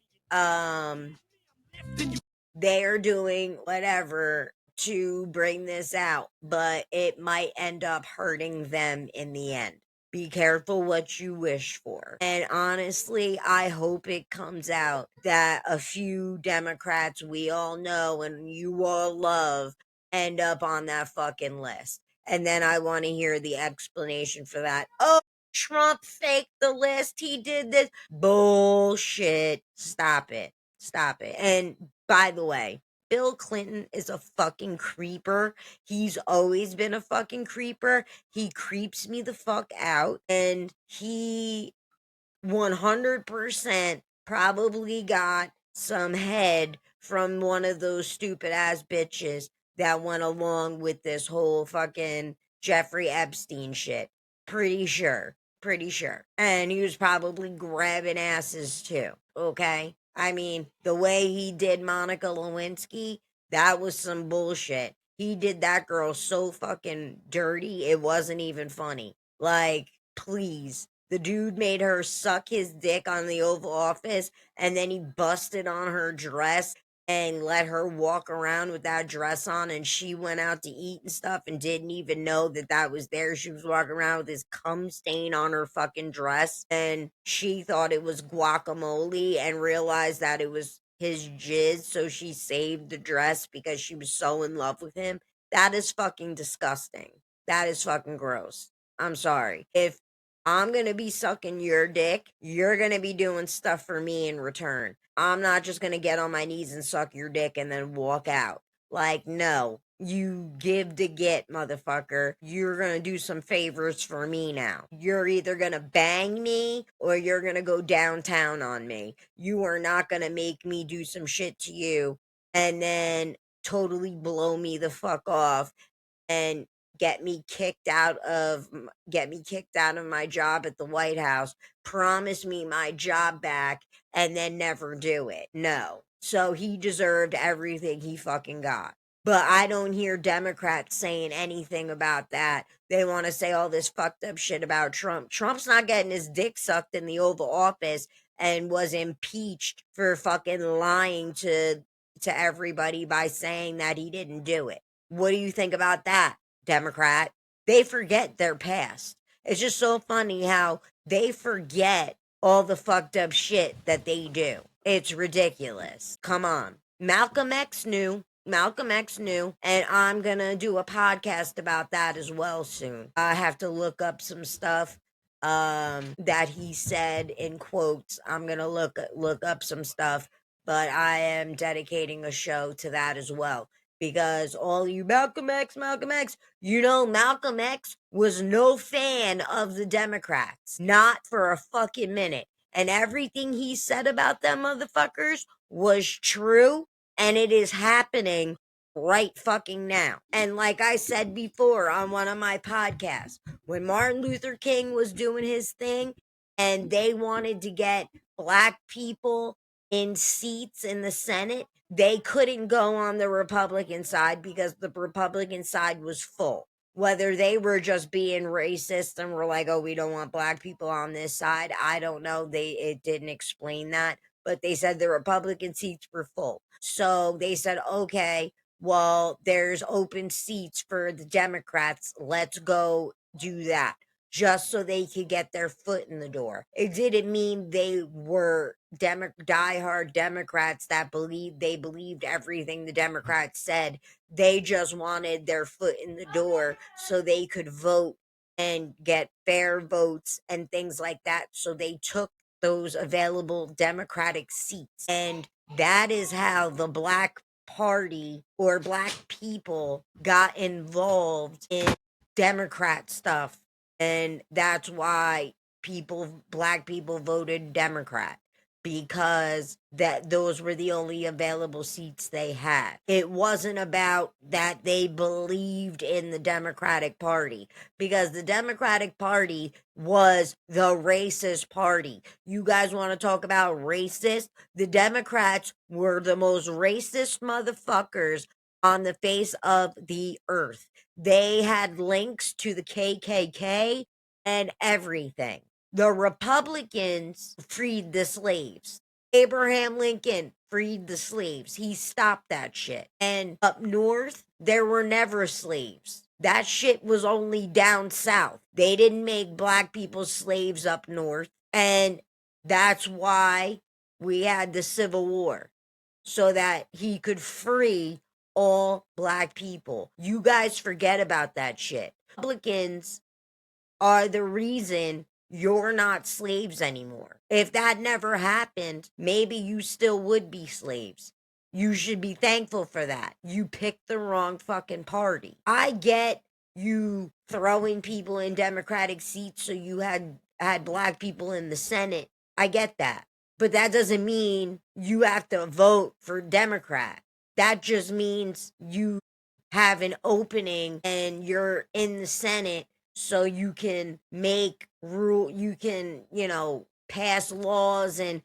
they are doing whatever to bring this out, but it might end up hurting them in the end. Be careful what you wish for. And honestly, I hope it comes out that a few Democrats we all know and you all love end up on that fucking list. And then I want to hear the explanation for that. Oh, Trump faked the list. He did this. Bullshit. Stop it. Stop it. And by the way, Bill Clinton is a fucking creeper. He's always been a fucking creeper. He creeps me the fuck out. And he 100% probably got some head from one of those stupid ass bitches that went along with this whole fucking Jeffrey Epstein shit. Pretty sure. Pretty sure. And he was probably grabbing asses too. Okay? I mean, the way he did Monica Lewinsky, that was some bullshit. He did that girl so fucking dirty, it wasn't even funny. Like, please. The dude made her suck his dick on the Oval Office, and then he busted on her dress and let her walk around with that dress on, and she went out to eat and stuff and didn't even know that that was there. She was walking around with this cum stain on her fucking dress, and she thought it was guacamole and realized that it was his jizz, so she saved the dress because she was so in love with him. That is fucking disgusting. That is fucking gross. I'm sorry. If I'm gonna be sucking your dick, you're gonna be doing stuff for me in return. I'm not just gonna get on my knees and suck your dick and then walk out. Like, no. You give to get, motherfucker. You're gonna do some favors for me now. You're either gonna bang me or you're gonna go downtown on me. You are not gonna make me do some shit to you and then totally blow me the fuck off and get me kicked out of my job at the White House, promise me my job back, and then never do it. No. So he deserved everything he fucking got. But I don't hear Democrats saying anything about that. They want to say all this fucked up shit about Trump. Trump's not getting his dick sucked in the Oval Office and was impeached for fucking lying to everybody by saying that he didn't do it. What do you think about that, Democrat? They forget their past. It's just so funny how they forget all the fucked up shit that they do. It's ridiculous. Come on. Malcolm X knew. And I'm gonna do a podcast about that as well soon. I have to look up some stuff that he said in quotes. I'm gonna look up some stuff, but I am dedicating a show to that as well. Because all you Malcolm X, Malcolm X was no fan of the Democrats. Not for a fucking minute. And everything he said about them motherfuckers was true, and it is happening right fucking now. And like I said before on one of my podcasts, when Martin Luther King was doing his thing and they wanted to get black people in seats in the Senate, they couldn't go on the Republican side because the Republican side was full. Whether they were just being racist and were like, oh, we don't want black people on this side, I don't know. It didn't explain that, but they said the Republican seats were full. So they said, okay, well, there's open seats for the Democrats. Let's go do that. Just so they could get their foot in the door. It didn't mean they were diehard Democrats that believed everything the Democrats said. They just wanted their foot in the door so they could vote and get fair votes and things like that. So they took those available Democratic seats. And that is how the Black Party or black people got involved in Democrat stuff. And that's why black people voted Democrat, because those were the only available seats they had. It wasn't about that they believed in the Democratic Party, because the Democratic Party was the racist party. You guys want to talk about racist? The Democrats were the most racist motherfuckers on the face of the earth. They had links to the KKK and everything. The Republicans freed the slaves. Abraham Lincoln freed the slaves. He stopped that shit. And up north, there were never slaves. That shit was only down south. They didn't make black people slaves up north. And that's why we had the Civil War, so that he could free all black people. You guys forget about that shit. Republicans are the reason you're not slaves anymore. If that never happened, maybe you still would be slaves. You should be thankful for that. You picked the wrong fucking party. I get you throwing people in Democratic seats so you had black people in the Senate. I get that. But that doesn't mean you have to vote for Democrat. That just means you have an opening and you're in the Senate so you can pass laws and,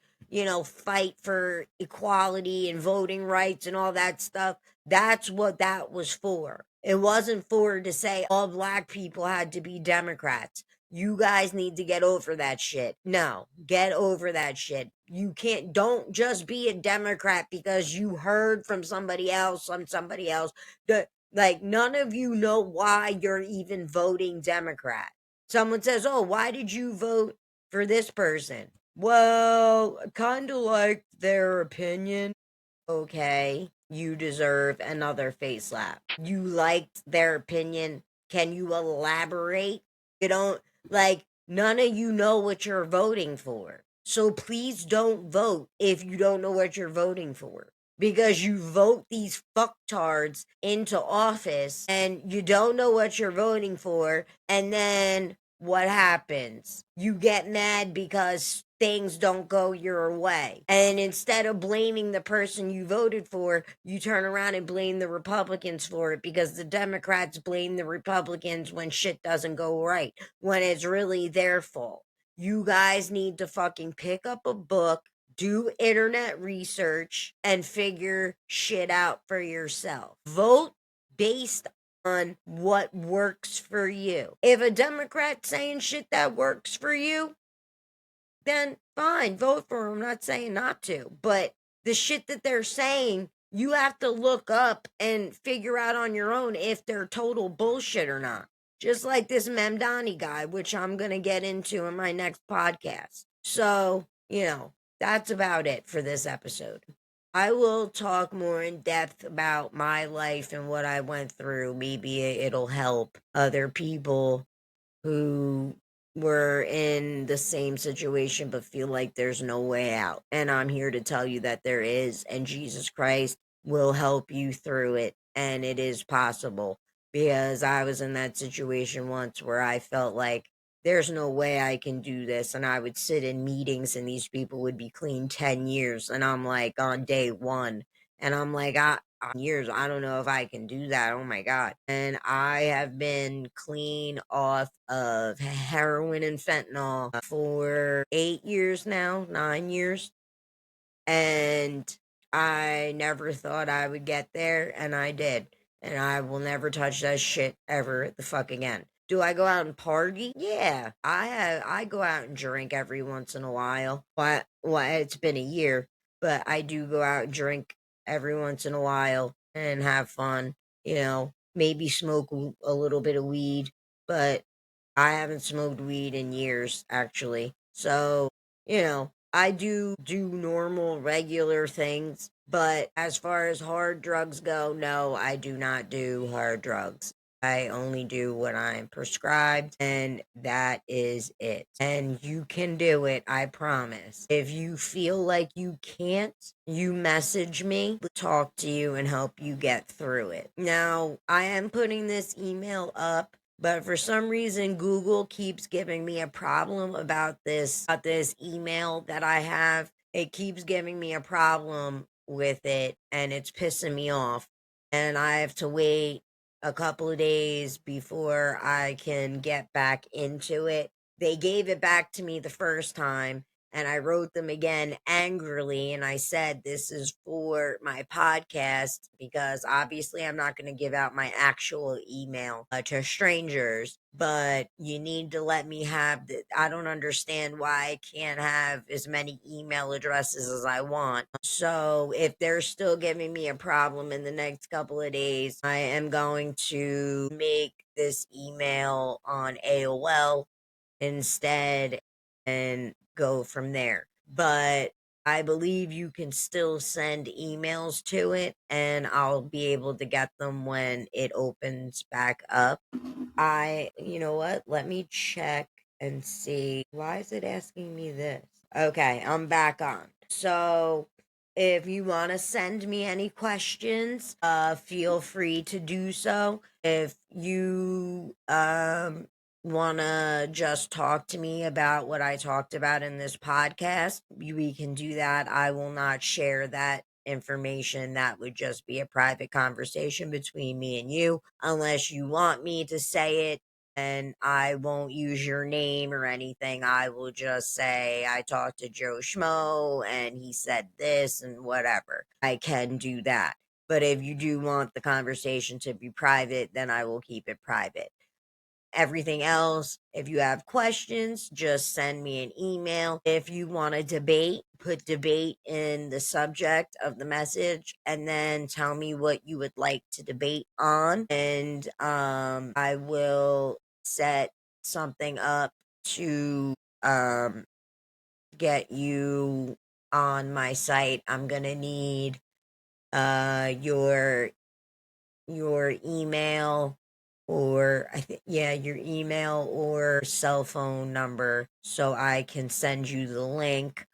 fight for equality and voting rights and all that stuff. That's what that was for. It wasn't for to say all black people had to be Democrats. You guys need to get over that shit. No, get over that shit. You don't just be a Democrat because you heard from somebody else, like, none of you know why you're even voting Democrat. Someone says, oh, why did you vote for this person? Well, kind of like their opinion. Okay, you deserve another face slap. You liked their opinion. Can you elaborate? You don't, like, none of you know what you're voting for. So please don't vote if you don't know what you're voting for. Because you vote these fucktards into office and you don't know what you're voting for, and then what happens? You get mad because things don't go your way. And instead of blaming the person you voted for, you turn around and blame the Republicans for it, because the Democrats blame the Republicans when shit doesn't go right, when it's really their fault. You guys need to fucking pick up a book, do internet research, and figure shit out for yourself. Vote based on what works for you. If a Democrat's saying shit that works for you, then fine, vote for them. I'm not saying not to, but the shit that they're saying, you have to look up and figure out on your own if they're total bullshit or not. Just like this Mamdani guy, which I'm going to get into in my next podcast. So, that's about it for this episode. I will talk more in depth about my life and what I went through. Maybe it'll help other people who were in the same situation but feel like there's no way out. And I'm here to tell you that there is, and Jesus Christ will help you through it, and it is possible. Because I was in that situation once where I felt like there's no way I can do this, and I would sit in meetings and these people would be clean 10 years, and I'm like on day 1, and I'm like, years, I don't know if I can do that. Oh my God. And I have been clean off of heroin and fentanyl for 8 years now, 9 years. And I never thought I would get there, and I did. And I will never touch that shit ever the fuck again. Do I go out and party? Yeah, I go out and drink every once in a while. Well, it's been a year, but I do go out and drink every once in a while and have fun. Maybe smoke a little bit of weed, but I haven't smoked weed in years, actually. So, I do normal, regular things, but as far as hard drugs go, no, I do not do hard drugs. I only do what I'm prescribed, and that is it. And you can do it, I promise. If you feel like you can't, you message me, talk to you, and help you get through it. Now, I am putting this email up, but for some reason, Google keeps giving me a problem about this email that I have. It keeps giving me a problem with it, and it's pissing me off. And I have to wait a couple of days before I can get back into it. They gave it back to me the first time, and I wrote them again angrily, and I said, this is for my podcast, because obviously I'm not going to give out my actual email to strangers, but you need to let me have I don't understand why I can't have as many email addresses as I want. So if they're still giving me a problem in the next couple of days, I am going to make this email on AOL instead and go from there. But I believe you can still send emails to it, and I'll be able to get them when it opens back up. You know what? Let me check and see. Why is it asking me this? Okay, I'm back on. So if you want to send me any questions, feel free to do so. If you want to just talk to me about what I talked about in this podcast, we can do that. I will not share that information. That would just be a private conversation between me and you, unless you want me to say it and I won't use your name or anything. I will just say I talked to Joe Schmo and he said this and whatever. I can do that. But if you do want the conversation to be private, then I will keep it private. Everything else, if you have questions, just send me an email. If you want to debate, put debate in the subject of the message and then tell me what you would like to debate on. And I will set something up to get you on my site. I'm going to need your email, or I think, yeah, your email or cell phone number so I can send you the link.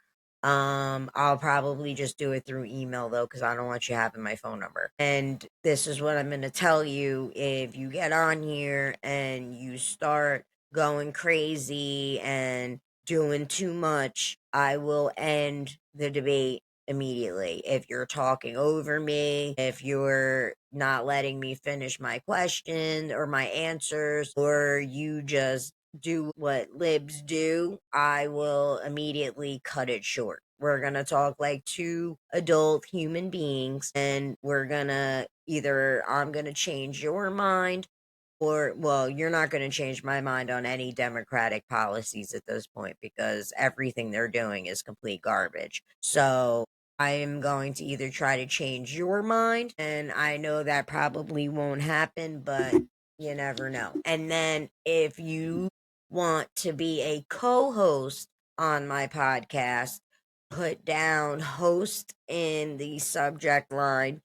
I'll probably just do it through email though, because I don't want you having my phone number. And this is what I'm going to tell you. If you get on here and you start going crazy and doing too much, I will end the debate immediately. If you're talking over me, if you're not letting me finish my question or my answers, or you just do what libs do, I will immediately cut it short. We're going to talk like two adult human beings, and we're going to either I'm going to change your mind, or, well, you're not going to change my mind on any Democratic policies at this point because everything they're doing is complete garbage. So I am going to either try to change your mind, and I know that probably won't happen, but you never know. And then if you want to be a co-host on my podcast, put down host in the subject line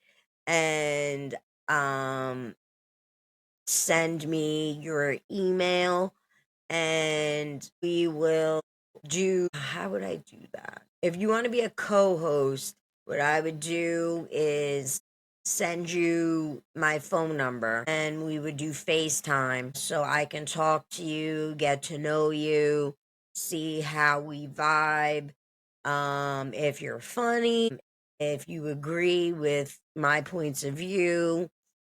and send me your email and we will do. How would I do that? If you want to be a co-host, what I would do is send you my phone number and we would do FaceTime so I can talk to you, get to know you, see how we vibe. If you're funny, if you agree with my points of view,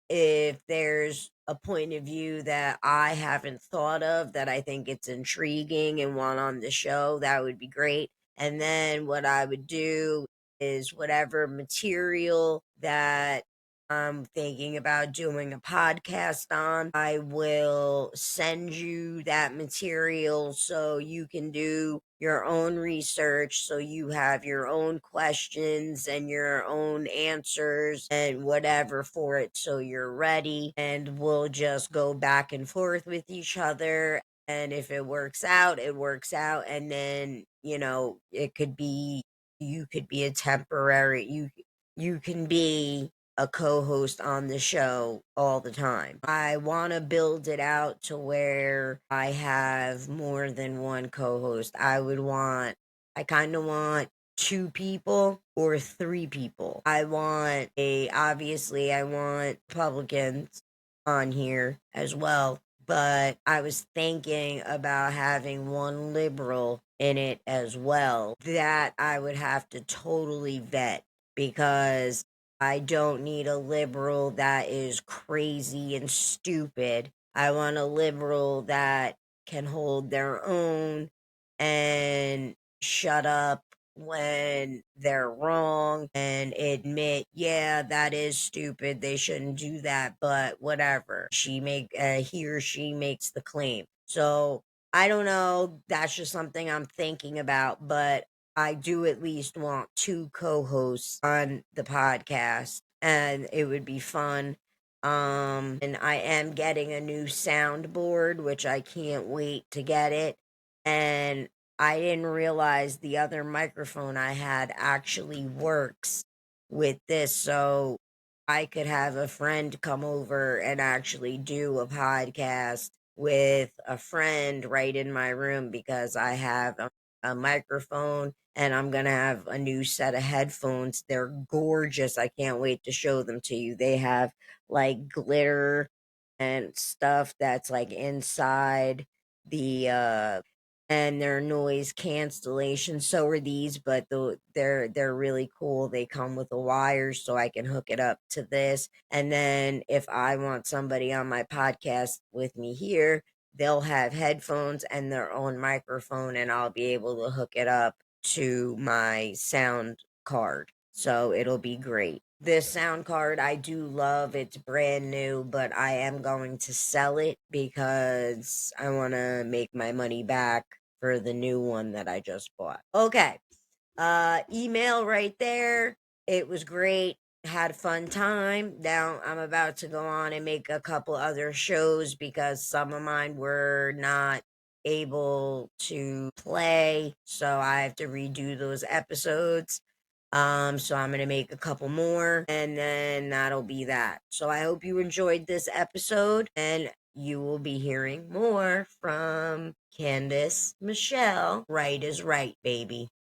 if there's a point of view that I haven't thought of that I think it's intriguing and want on the show, that would be great. And then what I would do is whatever material that I'm thinking about doing a podcast on, I will send you that material so you can do your own research, so you have your own questions and your own answers and whatever for it, so you're ready. And we'll just go back and forth with each other. And if it works out, it works out. And then, it could be, you could be a temporary, you can be a co-host on the show all the time. I want to build it out to where I have more than one co-host. I kind of want 2 people or 3 people. Obviously I want Republicans on here as well, but I was thinking about having one liberal in it as well. That I would have to totally vet because I don't need a liberal that is crazy and stupid. I want a liberal that can hold their own and shut up when they're wrong and admit, yeah, that is stupid. They shouldn't do that, but whatever. He or she makes the claim. So I don't know. That's just something I'm thinking about, but I do at least want 2 co-hosts on the podcast and it would be fun. And I am getting a new soundboard, which I can't wait to get it. And I didn't realize the other microphone I had actually works with this, so I could have a friend come over and actually do a podcast with a friend right in my room because I have a microphone and I'm going to have a new set of headphones. They're gorgeous. I can't wait to show them to you. They have like glitter and stuff that's like inside the and they're noise cancellation. So are these, but they're really cool. They come with a wire so I can hook it up to this. And then if I want somebody on my podcast with me here, they'll have headphones and their own microphone, and I'll be able to hook it up to my sound card. So it'll be great. This sound card I do love. It's brand new, but I am going to sell it because I want to make my money back for the new one that I just bought. Okay. Email right there. It was great. Had a fun time. Now I'm about to go on and make a couple other shows because some of mine were not able to play, so I have to redo those episodes. So I'm gonna make a couple more, and then that'll be that. So I hope you enjoyed this episode, and you will be hearing more from Candace Michelle. Right is right, baby.